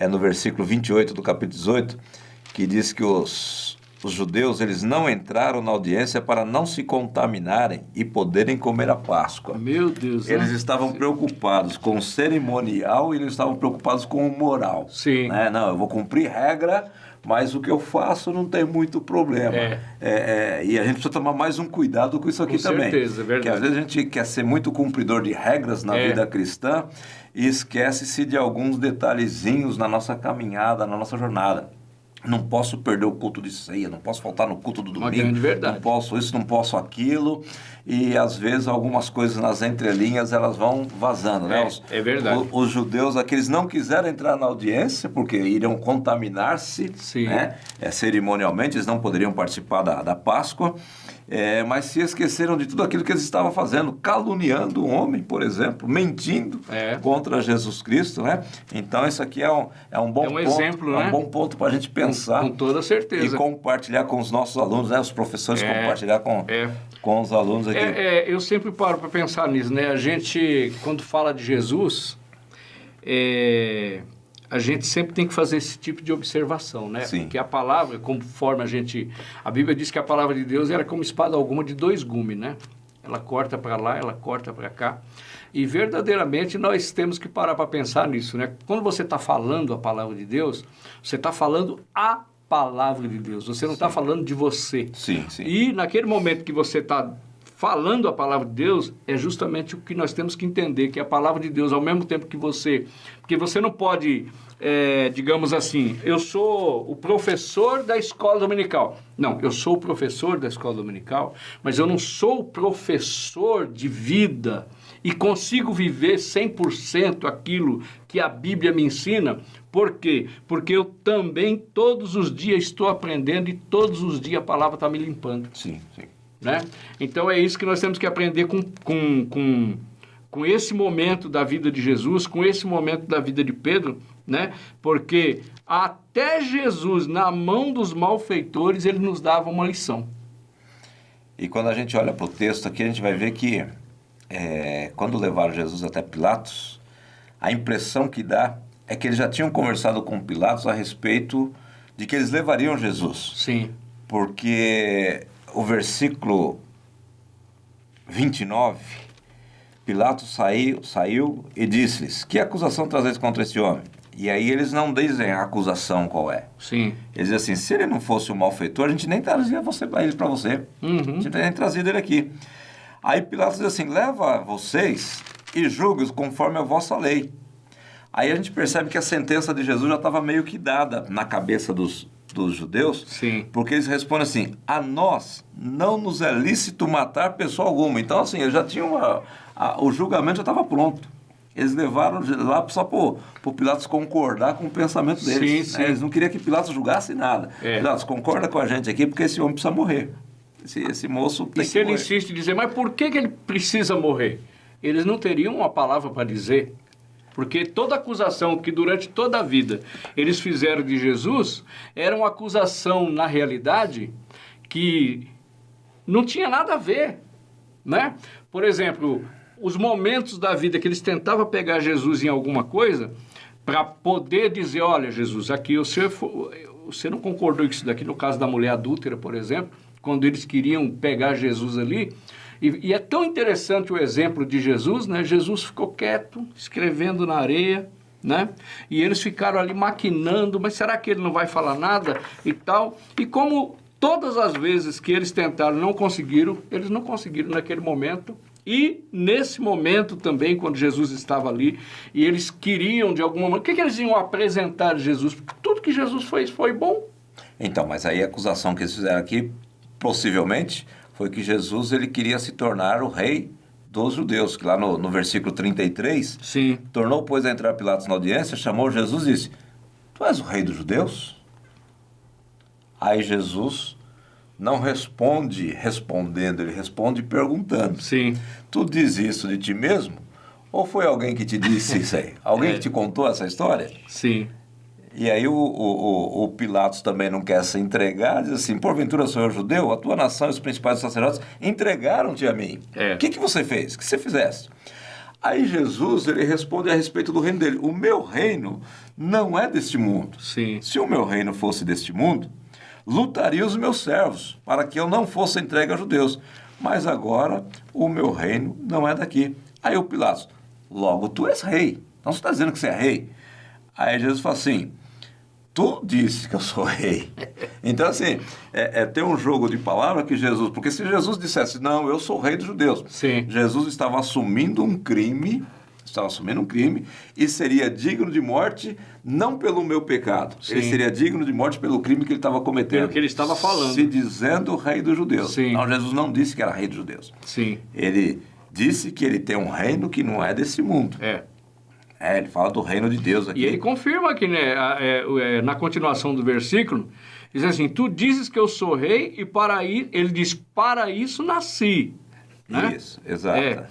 no versículo 28 do capítulo 18, que diz que os judeus eles não entraram na audiência para não se contaminarem e poderem comer a Páscoa. Meu Deus. Eles estavam preocupados com o cerimonial e não estavam preocupados com o moral. Sim. Né? Não, eu vou cumprir regra, mas o que eu faço não tem muito problema. E a gente precisa tomar mais um cuidado com isso aqui também. Com certeza, é verdade. Porque às vezes a gente quer ser muito cumpridor de regras na vida cristã e esquece-se de alguns detalhezinhos na nossa caminhada, na nossa jornada. Não posso perder o culto de ceia, não posso faltar no culto do domingo. Uma grande verdade. Não posso isso, não posso aquilo. E às vezes algumas coisas nas entrelinhas elas vão vazando, né? É verdade. Os judeus aqui eles não quiseram entrar na audiência porque iriam contaminar-se, né? Cerimonialmente, eles não poderiam participar da Páscoa. Mas se esqueceram de tudo aquilo que eles estavam fazendo, caluniando o homem, por exemplo, mentindo contra Jesus Cristo, né? Então isso aqui é um bom ponto, exemplo, né? É um bom ponto para a gente pensar com toda certeza e compartilhar com os nossos alunos, né? Os professores compartilhar com os alunos aqui. Eu sempre paro para pensar nisso, né? A gente, quando fala de Jesus, a gente sempre tem que fazer esse tipo de observação, né? Sim. Porque a palavra, conforme a Bíblia diz que a palavra de Deus era como espada alguma de 2 gumes, né? Ela corta para lá, ela corta para cá. E verdadeiramente nós temos que parar para pensar nisso, né? Quando você está falando a palavra de Deus, você está falando a palavra de Deus. Você não está falando de você. Sim. E naquele momento que você está falando a palavra de Deus, é justamente o que nós temos que entender, que a palavra de Deus, ao mesmo tempo que você... Porque você não pode, digamos assim, eu sou o professor da escola dominical. Não, eu sou o professor da escola dominical, mas eu não sou o professor de vida e consigo viver 100% aquilo que a Bíblia me ensina. Por quê? Porque eu também todos os dias estou aprendendo e todos os dias a palavra está me limpando. Sim. Né? Então é isso que nós temos que aprender com esse momento da vida de Jesus, com esse momento da vida de Pedro, né? Porque até Jesus, na mão dos malfeitores, ele nos dava uma lição. E quando a gente olha para o texto aqui, a gente vai ver que quando levaram Jesus até Pilatos, a impressão que dá é que eles já tinham conversado com Pilatos a respeito de que eles levariam Jesus. Sim. Porque o versículo 29, Pilatos saiu e disse-lhes: que acusação trazeis contra esse homem? E aí eles não dizem a acusação qual é. Sim. Eles dizem assim, se ele não fosse um malfeitor, a gente nem trazia ele para você. Uhum. A gente nem trazido ele aqui. Aí Pilatos diz assim, leva vocês e julgue-os conforme a vossa lei. Aí a gente percebe que a sentença de Jesus já estava meio que dada na cabeça dos judeus. Sim. Porque eles respondem assim, a nós não nos é lícito matar pessoa alguma. Então assim, eles já tinham o julgamento já estava pronto. Eles levaram lá só para o Pilatos concordar com o pensamento deles. Sim, né? Eles não queriam que Pilatos julgasse nada. Pilatos, concorda com a gente aqui, porque esse homem precisa morrer. Esse moço tem que morrer. E se ele insiste em dizer, mas por que ele precisa morrer? Eles não teriam uma palavra para dizer. Porque toda acusação que durante toda a vida eles fizeram de Jesus era uma acusação, na realidade, que não tinha nada a ver, né? Por exemplo, os momentos da vida que eles tentavam pegar Jesus em alguma coisa para poder dizer, olha, Jesus, aqui você não concordou com isso daqui, no caso da mulher adúltera, por exemplo, quando eles queriam pegar Jesus ali. E é tão interessante o exemplo de Jesus, né? Jesus ficou quieto, escrevendo na areia, né? E eles ficaram ali maquinando, mas será que ele não vai falar nada e tal? E como todas as vezes que eles tentaram, eles não conseguiram naquele momento. E nesse momento também, quando Jesus estava ali, e eles queriam de alguma maneira, o que eles iam apresentar de Jesus? Porque tudo que Jesus fez foi bom. Então, mas aí a acusação que eles fizeram aqui, possivelmente, foi que Jesus ele queria se tornar o rei dos judeus, que lá no versículo 33, Sim. tornou, pois, a entrar Pilatos na audiência, chamou Jesus e disse, tu és o rei dos judeus? Aí Jesus não responde respondendo, ele responde perguntando. Sim. Tu diz isso de ti mesmo? Ou foi alguém que te disse isso aí? Alguém que te contou essa história? Sim. E aí o Pilatos também não quer se entregar, diz assim, porventura sou eu judeu, a tua nação e os principais sacerdotes entregaram-te a mim. O que você fez? O que você fizeste? Aí Jesus, ele responde a respeito do reino dele. O meu reino não é deste mundo. Sim. Se o meu reino fosse deste mundo, lutaria os meus servos, para que eu não fosse entregue aos judeus. Mas agora o meu reino não é daqui. Aí o Pilatos, logo tu és rei. Então você está dizendo que você é rei? Aí Jesus fala assim, tu disse que eu sou rei. Então, assim, tem um jogo de palavras que Jesus... Porque se Jesus dissesse, não, eu sou rei dos judeus. Sim. Jesus estava assumindo um crime, e seria digno de morte, não pelo meu pecado. Sim. Ele seria digno de morte pelo crime que ele estava cometendo. Pelo que ele estava falando. Se dizendo rei dos judeus. Sim. Não, Jesus não disse que era rei dos judeus. Sim. Ele disse que ele tem um reino que não é desse mundo. Ele fala do reino de Deus aqui. E ele confirma aqui, né, na continuação do versículo, diz assim, tu dizes que eu sou rei e ele diz, para isso nasci. Né? Isso, exato.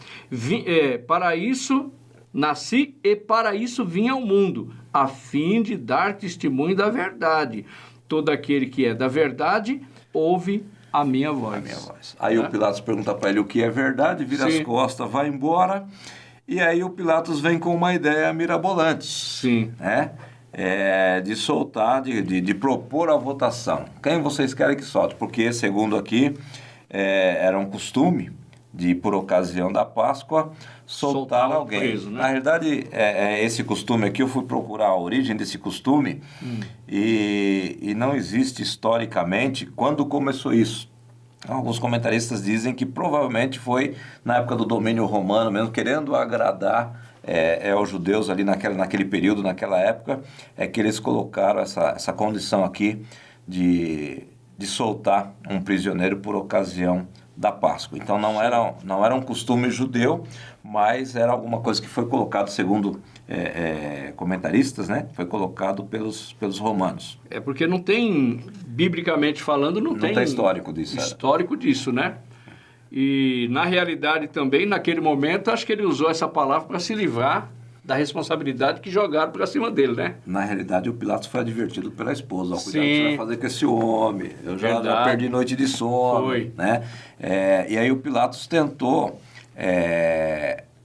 Para isso nasci e para isso vim ao mundo, a fim de dar testemunho da verdade. Todo aquele que é da verdade, ouve a minha voz. Aí o Pilatos pergunta para ele o que é verdade, vira as costas, vai embora. E aí o Pilatos vem com uma ideia mirabolante. Sim. Né? De soltar, de propor a votação. Quem vocês querem que solte? Porque, segundo aqui, era um costume de, por ocasião da Páscoa, soltar alguém. Preso, né? Na verdade, esse costume aqui, eu fui procurar a origem desse costume e não existe historicamente quando começou isso. Alguns comentaristas dizem que provavelmente foi na época do domínio romano mesmo, querendo agradar aos judeus ali naquele período, naquela época, que eles colocaram essa condição aqui de soltar um prisioneiro por ocasião da Páscoa. Então não era um costume judeu, mas era alguma coisa que foi colocado, segundo comentaristas, né? Foi colocado pelos romanos. Porque não tem, biblicamente falando, não tem histórico disso. Histórico disso, né? E na realidade também, naquele momento, acho que ele usou essa palavra para se livrar da responsabilidade que jogaram para cima dele, né? Na realidade, o Pilatos foi advertido pela esposa. Cuidado que você vai fazer com esse homem. Eu já perdi noite de sono. Foi. Né? E aí o Pilatos tentou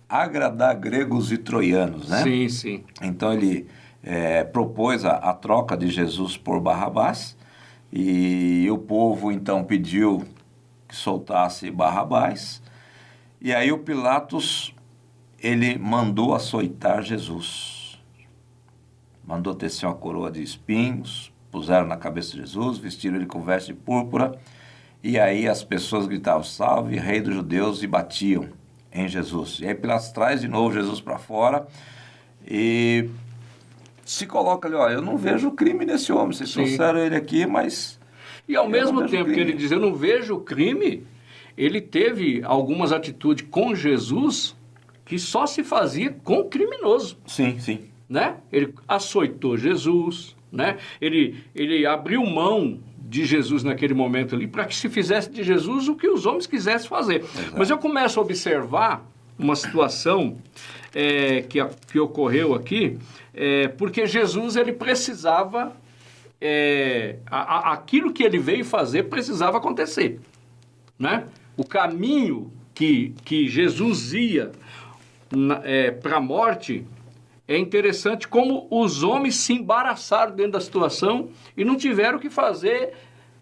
agradar gregos e troianos, né? Sim, sim. Então ele propôs a troca de Jesus por Barrabás. E o povo então pediu que soltasse Barrabás. E aí o Pilatos... ele mandou açoitar Jesus. mandou tecer uma coroa de espinhos, puseram na cabeça de Jesus, vestiram ele com veste de púrpura, e aí as pessoas gritavam, salve, rei dos judeus, e batiam em Jesus. E aí Pilatos traz de novo Jesus para fora e se coloca ali, olha, eu não vejo crime nesse homem, vocês trouxeram ele aqui, mas... E ao mesmo tempo que ele diz, eu não vejo crime, ele teve algumas atitudes com Jesus que só se fazia com o criminoso. Sim, sim. Né? Ele açoitou Jesus, né? Ele abriu mão de Jesus naquele momento ali para que se fizesse de Jesus o que os homens quisessem fazer. Exato. Mas eu começo a observar uma situação que ocorreu aqui, porque Jesus ele precisava, aquilo que ele veio fazer precisava acontecer. Né? O caminho que Jesus ia para a morte, é interessante como os homens se embaraçaram dentro da situação e não tiveram o que fazer,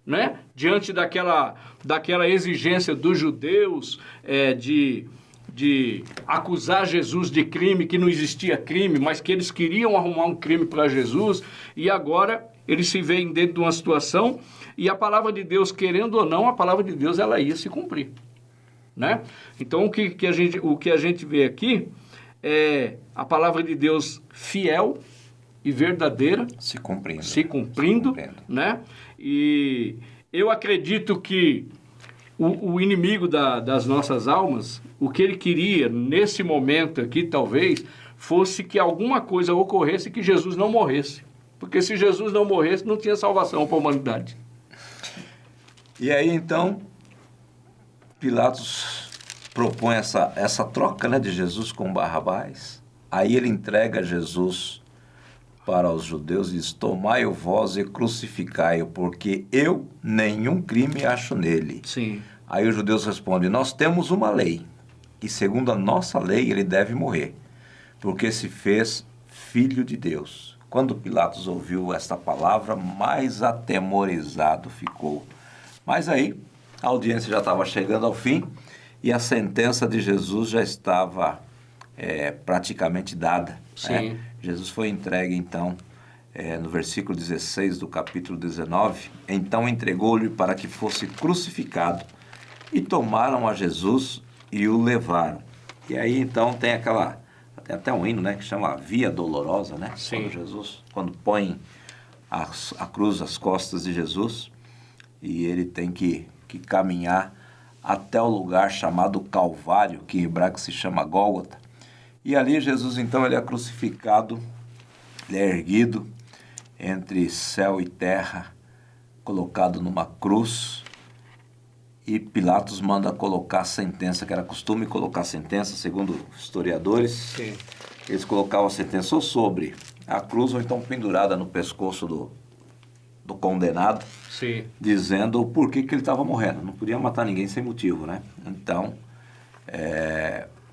né? Diante daquela exigência dos judeus de acusar Jesus de crime, que não existia crime, mas que eles queriam arrumar um crime para Jesus, e agora eles se veem dentro de uma situação e a palavra de Deus, querendo ou não, a palavra de Deus ela ia se cumprir. Né? Então, o que a gente vê aqui é a palavra de Deus fiel e verdadeira se cumprindo, né? E eu acredito que o inimigo das nossas almas, o que ele queria nesse momento aqui, talvez, fosse que alguma coisa ocorresse que Jesus não morresse. Porque se Jesus não morresse, não tinha salvação para a humanidade. E aí, então, Pilatos propõe essa troca, né, de Jesus com Barrabás. Aí ele entrega Jesus para os judeus e diz, tomai-o vós e crucificai-o, porque eu nenhum crime acho nele. Sim. Aí os judeus respondem, nós temos uma lei, e segundo a nossa lei ele deve morrer, porque se fez filho de Deus. Quando Pilatos ouviu esta palavra, mais atemorizado ficou. Mas aí a audiência já estava chegando ao fim, e a sentença de Jesus já estava praticamente dada. Sim. Né? Jesus foi entregue, então, no versículo 16 do capítulo 19, então entregou-lhe para que fosse crucificado, e tomaram a Jesus e o levaram. E aí, então, tem até um hino, né, que chama Via Dolorosa, né? Sim. Quando põe a cruz às costas de Jesus, e ele tem que caminhar até o lugar chamado Calvário, que em hebraico se chama Gólgota. E ali Jesus, então, ele é crucificado, ele é erguido entre céu e terra, colocado numa cruz, e Pilatos manda colocar a sentença, que era costume colocar a sentença, segundo historiadores. Sim. Eles colocavam a sentença ou sobre a cruz, ou então pendurada no pescoço do condenado. Sim. Dizendo o porquê que ele estava morrendo. Não podia matar ninguém sem motivo, né? Então,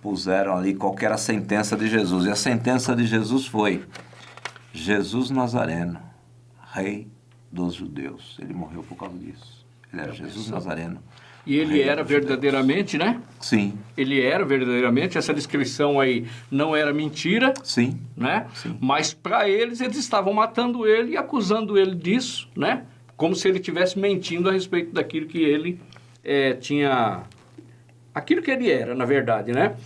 puseram ali qual que era a sentença de Jesus. E a sentença de Jesus foi, Jesus Nazareno, rei dos judeus. Ele morreu por causa disso. Ele era Jesus Nazareno. E ele era verdadeiramente, né? Sim. Ele era verdadeiramente, essa descrição aí não era mentira. Sim. Né? Sim. Mas para eles estavam matando ele e acusando ele disso, né? Como se ele estivesse mentindo a respeito daquilo que ele tinha... Aquilo que ele era, na verdade, né?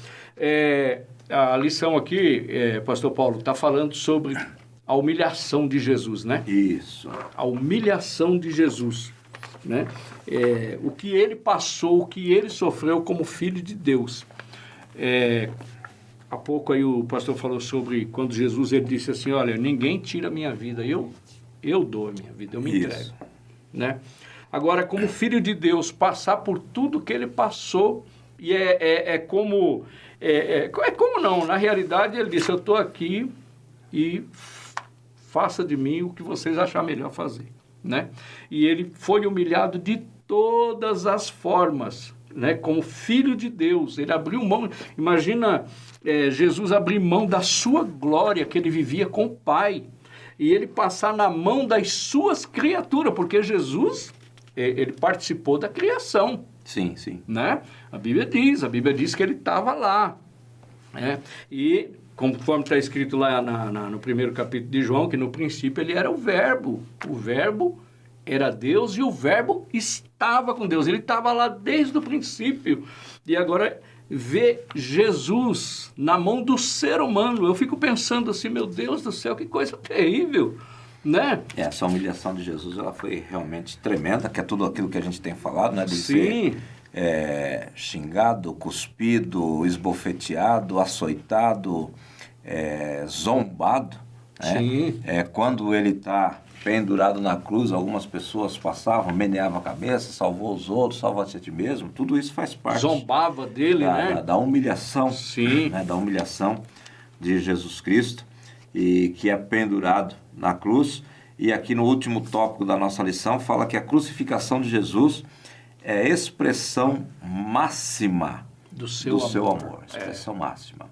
A lição aqui, Pastor Paulo, está falando sobre a humilhação de Jesus, né? Isso. A humilhação de Jesus, né? O que ele passou, o que ele sofreu como filho de Deus. Há pouco aí o pastor falou sobre quando Jesus ele disse assim, olha, ninguém tira a minha vida, eu dou a minha vida, eu me entrego. Né? Agora, como filho de Deus, passar por tudo que ele passou, e como não, na realidade ele disse, eu estou aqui e faça de mim o que vocês acharem melhor fazer. Né? E ele foi humilhado de todas as formas, né? Como filho de Deus, ele abriu mão, imagina Jesus abrir mão da sua glória que ele vivia com o Pai, e ele passar na mão das suas criaturas, porque Jesus, ele participou da criação. Sim, sim. Né? A Bíblia diz que ele estava lá. Né? E conforme está escrito lá no primeiro capítulo de João, que no princípio ele era o Verbo era Deus e o Verbo estava com Deus, ele estava lá desde o princípio, e agora ver Jesus na mão do ser humano, eu fico pensando assim, meu Deus do céu, que coisa terrível, né? Essa humilhação de Jesus, ela foi realmente tremenda, que é tudo aquilo que a gente tem falado, né? De Sim. ser xingado, cuspido, esbofeteado, açoitado, zombado, né? Sim. Quando ele está pendurado na cruz, algumas pessoas passavam, meneavam a cabeça, salvou os outros, salva-te a ti mesmo, tudo isso faz parte. Zombava dele, né? Da humilhação, Sim. né? Da humilhação de Jesus Cristo, e que é pendurado na cruz. E aqui no último tópico da nossa lição fala que a crucificação de Jesus é a expressão máxima do seu amor. Expressão máxima.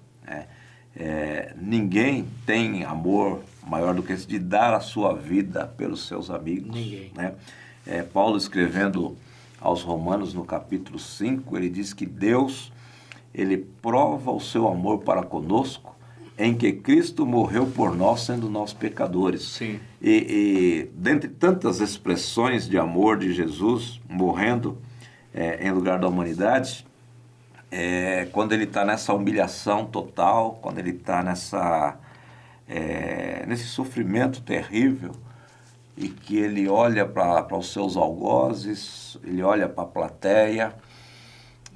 Ninguém tem amor maior do que esse de dar a sua vida pelos seus amigos. Ninguém. Né? Paulo, escrevendo aos Romanos no capítulo 5, ele diz que Deus, ele prova o seu amor para conosco em que Cristo morreu por nós, sendo nós pecadores. Sim. E dentre tantas expressões de amor de Jesus, morrendo em lugar da humanidade, quando ele está nessa humilhação total, quando ele está nesse sofrimento terrível, e que ele olha para os seus algozes, ele olha para a plateia,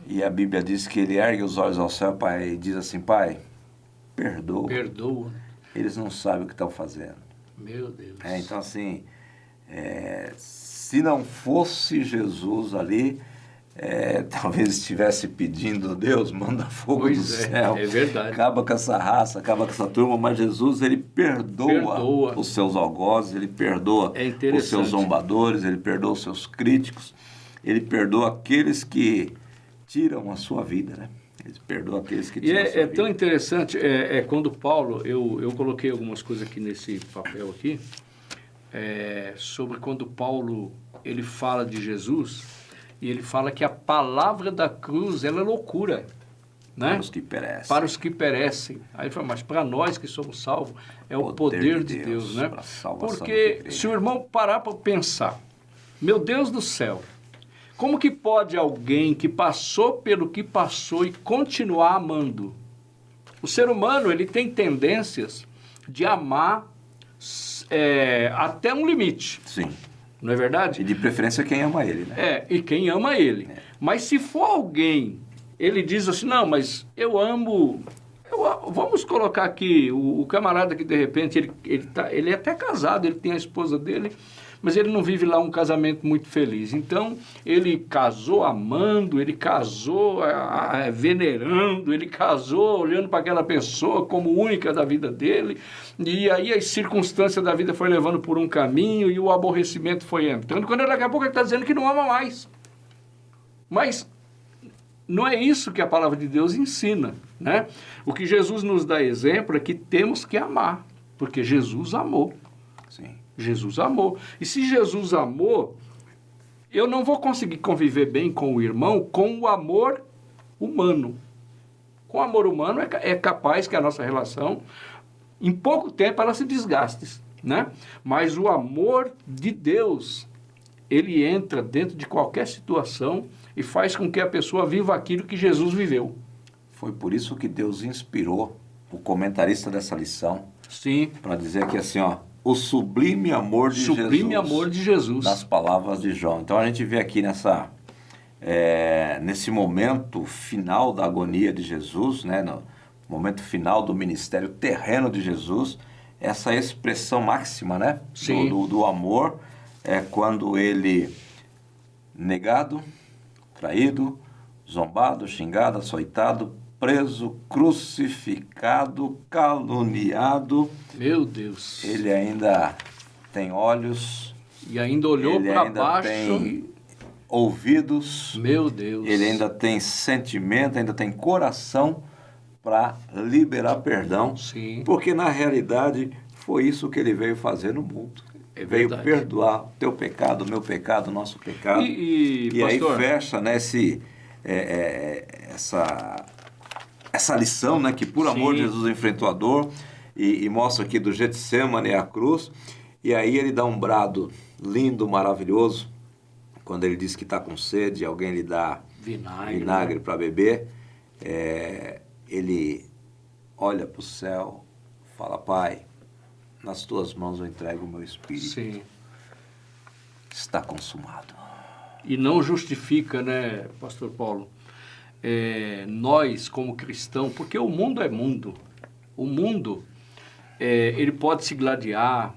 e a Bíblia diz que ele ergue os olhos ao céu, Pai, e diz assim, Pai, perdoa. Perdoa. Eles não sabem o que estão fazendo. Meu Deus. Então, assim, se não fosse Jesus ali, talvez estivesse pedindo, Deus, manda fogo do céu. É verdade. Acaba com essa raça, acaba com essa turma, mas Jesus, ele perdoa os seus algozes, ele perdoa os seus zombadores, ele perdoa os seus críticos, ele perdoa aqueles que tiram a sua vida, né? Ele perdoa aqueles que tiram a sua vida. É tão interessante, quando Paulo, eu coloquei algumas coisas aqui nesse papel aqui, sobre quando Paulo, ele fala de Jesus, e ele fala que a palavra da cruz, ela é loucura, né? Para os que perecem. Para os que perecem. Aí ele fala, mas para nós que somos salvos, é o poder de Deus, né? Porque se o irmão parar para pensar, meu Deus do céu, como que pode alguém que passou pelo que passou e continuar amando? O ser humano, ele tem tendências de amar até um limite. Sim. Não é verdade? E de preferência quem ama ele, né? E quem ama ele. Mas se for alguém, ele diz assim, não, mas eu amo... Vamos colocar aqui o camarada que de repente, ele é até casado, ele tem a esposa dele, mas ele não vive lá um casamento muito feliz. Então, ele casou amando, ele casou venerando, ele casou olhando para aquela pessoa como única da vida dele, e aí as circunstâncias da vida foi levando por um caminho e o aborrecimento foi entrando, quando daqui a pouco ele está dizendo que não ama mais. Mas não é isso que a palavra de Deus ensina, né? O que Jesus nos dá exemplo é que temos que amar, porque Jesus amou. Sim. Jesus amou. E se Jesus amou, eu não vou conseguir conviver bem com o irmão com o amor humano. Com o amor humano é capaz que a nossa relação, em pouco tempo, ela se desgaste, né? Mas o amor de Deus, ele entra dentro de qualquer situação e faz com que a pessoa viva aquilo que Jesus viveu. Foi por isso que Deus inspirou o comentarista dessa lição. Sim. Para dizer que assim, ó, o sublime amor de Jesus. Sublime amor de Jesus. Das palavras de João. Então a gente vê aqui nesse momento final da agonia de Jesus, né, no momento final do ministério terreno de Jesus, essa expressão máxima, né, do amor, quando ele, negado, traído, zombado, xingado, açoitado, preso, crucificado, caluniado. Meu Deus. Ele ainda tem olhos. E ainda olhou para baixo. Tem ouvidos. Meu Deus. Ele ainda tem sentimento, ainda tem coração para liberar perdão. Sim. Porque na realidade foi isso que ele veio fazer no mundo. Veio perdoar o teu pecado, o meu pecado, o nosso pecado. E pastor, aí fecha, né, essa essa lição, né, que por amor Sim. Jesus enfrentou a dor, e mostra aqui do Getsemane à cruz, e aí ele dá um brado lindo, maravilhoso, quando ele diz que está com sede, alguém lhe dá vinagre para beber, ele olha para o céu, fala: Pai, nas tuas mãos eu entrego o meu espírito. Sim. Está consumado. E não justifica, né, pastor Paulo, nós como cristãos, porque o mundo é mundo. O mundo, ele pode se gladiar,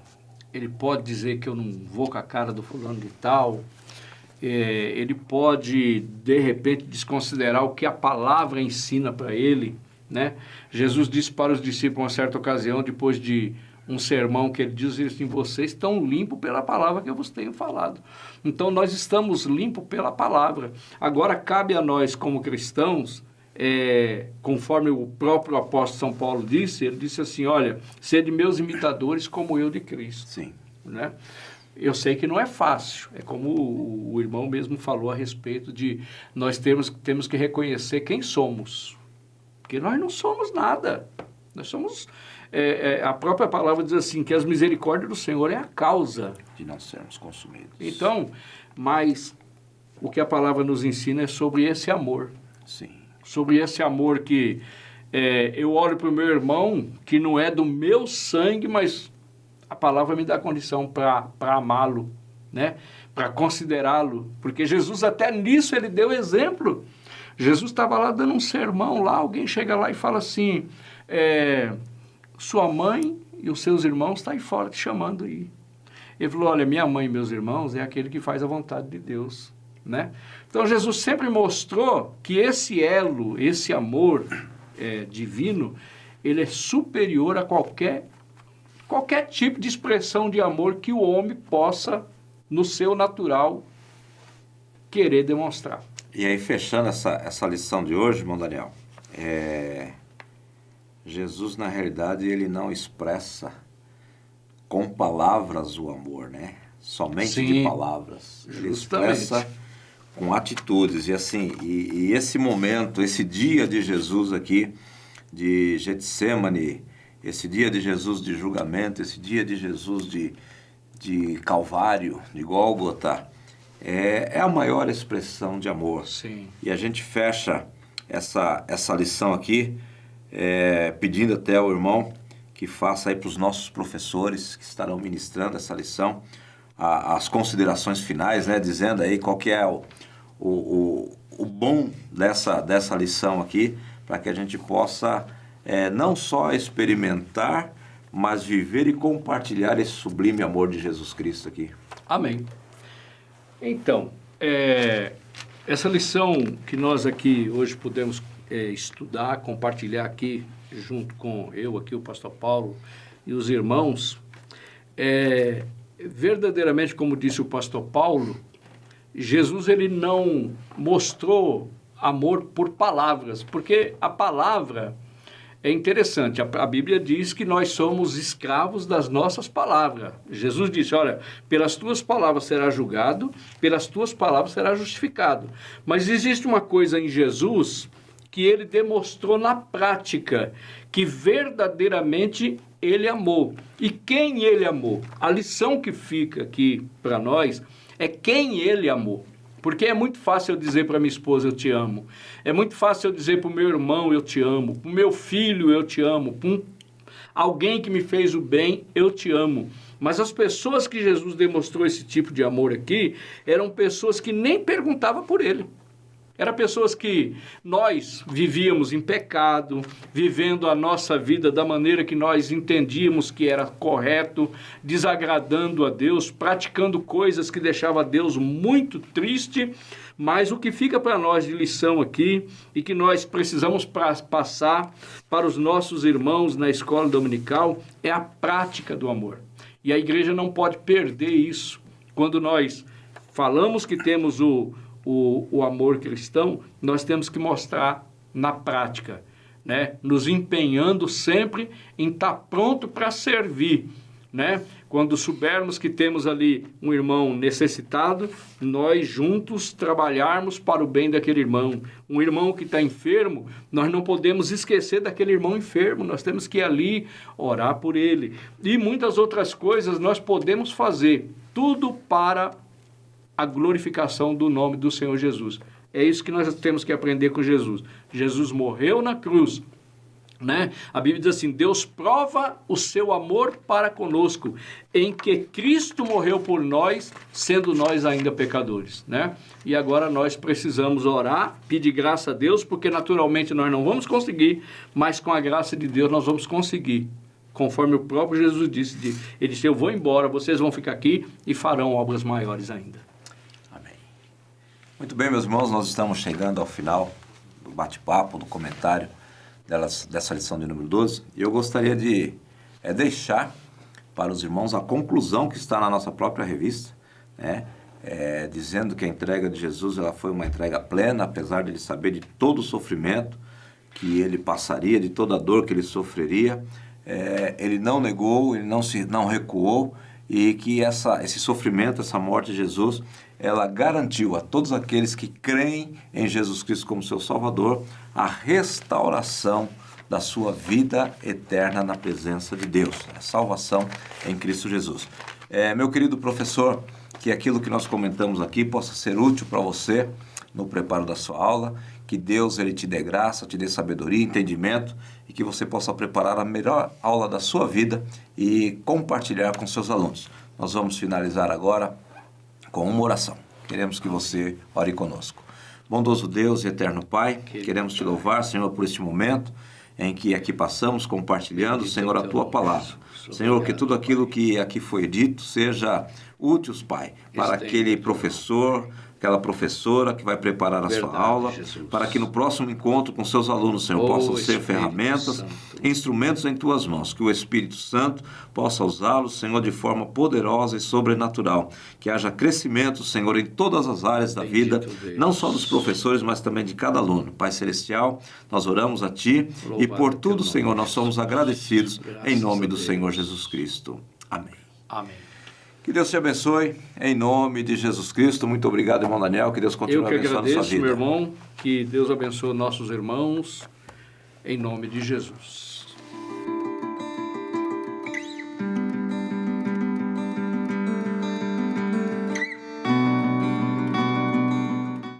ele pode dizer que eu não vou com a cara do fulano de tal, ele pode, de repente, desconsiderar o que a palavra ensina para ele, né? Jesus disse para os discípulos, em uma certa ocasião, depois de um sermão, que ele diz assim: vocês estão limpos pela palavra que eu vos tenho falado. Então, nós estamos limpos pela palavra. Agora, cabe a nós, como cristãos, conforme o próprio apóstolo São Paulo disse, ele disse assim: olha, sede meus imitadores como eu de Cristo. Sim. Né? Eu sei que não é fácil, é como o irmão mesmo falou a respeito de nós temos que reconhecer quem somos, porque nós não somos nada, nós somos, a própria palavra diz assim, que as misericórdias do Senhor é a causa de não sermos consumidos. Então, mas o que a palavra nos ensina é sobre esse amor. Sim. Sobre esse amor que eu olho para o meu irmão, que não é do meu sangue, mas a palavra me dá condição para amá-lo, né? Para considerá-lo. Porque Jesus até nisso ele deu exemplo. Jesus estava lá dando um sermão lá, alguém chega lá e fala assim, sua mãe e os seus irmãos estão aí fora te chamando aí. Ele falou: olha, minha mãe e meus irmãos é aquele que faz a vontade de Deus, né? Então Jesus sempre mostrou que esse elo, esse amor divino, ele é superior a qualquer tipo de expressão de amor que o homem possa, no seu natural, querer demonstrar. E aí, fechando essa lição de hoje, irmão Daniel, Jesus, na realidade, ele não expressa com palavras o amor, né? Somente Sim, de palavras. Ele expressa com atitudes. E assim, e esse momento, esse dia de Jesus aqui, de Getsemane, esse dia de Jesus de julgamento, esse dia de Jesus de Calvário, de Gólgota, é a maior expressão de amor. Sim. E a gente fecha essa lição aqui, pedindo até ao irmão que faça aí para os nossos professores que estarão ministrando essa lição, as considerações finais, né, dizendo aí qual que é o bom dessa lição aqui, para que a gente possa não só experimentar, mas viver e compartilhar esse sublime amor de Jesus Cristo aqui. Amém. Então, essa lição que nós aqui hoje podemos estudar, compartilhar aqui, junto com eu aqui, o pastor Paulo e os irmãos, verdadeiramente, como disse o pastor Paulo, Jesus ele não mostrou amor por palavras, porque a palavra é interessante, a Bíblia diz que nós somos escravos das nossas palavras. Jesus disse, olha, pelas tuas palavras será julgado, pelas tuas palavras será justificado. Mas existe uma coisa em Jesus que ele demonstrou na prática, que verdadeiramente ele amou. E quem ele amou? A lição que fica aqui para nós é quem ele amou. Porque é muito fácil eu dizer para minha esposa, eu te amo. É muito fácil eu dizer para o meu irmão, eu te amo. Para o meu filho, eu te amo. Para alguém que me fez o bem, eu te amo. Mas as pessoas que Jesus demonstrou esse tipo de amor aqui, eram pessoas que nem perguntavam por ele. Eram pessoas que nós vivíamos em pecado, vivendo a nossa vida da maneira que nós entendíamos que era correto, desagradando a Deus, praticando coisas que deixavam a Deus muito triste. Mas o que fica para nós de lição aqui e que nós precisamos passar para os nossos irmãos na escola dominical é a prática do amor. E a igreja não pode perder isso. Quando nós falamos que temos o amor cristão, nós temos que mostrar na prática, né? Nos empenhando sempre em estar pronto para servir, né? Quando soubermos que temos ali um irmão necessitado, nós juntos trabalharmos para o bem daquele irmão. Um irmão que está enfermo, nós não podemos esquecer daquele irmão enfermo, nós temos que ir ali orar por ele. E muitas outras coisas nós podemos fazer, tudo para a glorificação do nome do Senhor Jesus. É isso que nós temos que aprender com Jesus. Jesus morreu na cruz, né? A Bíblia diz assim: Deus prova o seu amor para conosco, em que Cristo morreu por nós, sendo nós ainda pecadores, né? E agora nós precisamos orar, pedir graça a Deus, porque naturalmente nós não vamos conseguir, mas com a graça de Deus nós vamos conseguir. Conforme o próprio Jesus disse, ele disse: eu vou embora, vocês vão ficar aqui e farão obras maiores ainda. Muito bem, meus irmãos, nós estamos chegando ao final do bate-papo, do comentário dessa lição de número 12. E eu gostaria de deixar para os irmãos a conclusão que está na nossa própria revista, né? Dizendo que a entrega de Jesus ela foi uma entrega plena, apesar de ele saber de todo o sofrimento que ele passaria, de toda a dor que ele sofreria. Ele não negou, ele não recuou, e que esse sofrimento, essa morte de Jesus, ela garantiu a todos aqueles que creem em Jesus Cristo como seu Salvador a restauração da sua vida eterna na presença de Deus, a salvação em Cristo Jesus. Meu querido professor, que aquilo que nós comentamos aqui possa ser útil para você no preparo da sua aula, que Deus ele te dê graça, te dê sabedoria, entendimento, e que você possa preparar a melhor aula da sua vida e compartilhar com seus alunos. Nós vamos finalizar agora com uma oração. Queremos que você ore conosco. Bondoso Deus e eterno Pai, queremos te louvar, Senhor, por este momento em que aqui passamos compartilhando, Senhor, a Tua palavra. Senhor, que tudo aquilo que aqui foi dito seja útil, Pai, para aquele professor, aquela professora que vai preparar a sua aula, Jesus, para que no próximo encontro com seus alunos, Senhor, possam ser ferramentas, instrumentos em Tuas mãos, que o Espírito Santo possa usá-los, Senhor, de forma poderosa e sobrenatural, que haja crescimento, Senhor, em todas as áreas da vida, não só dos professores, mas também de cada aluno. Pai Celestial, nós oramos a Ti e por tudo, Senhor, nós somos agradecidos em nome do Senhor Jesus Cristo. Amém. Amém. Que Deus te abençoe, em nome de Jesus Cristo. Muito obrigado, irmão Daniel. Que Deus continue abençoando a sua vida. Eu que agradeço, meu irmão. Que Deus abençoe nossos irmãos, em nome de Jesus.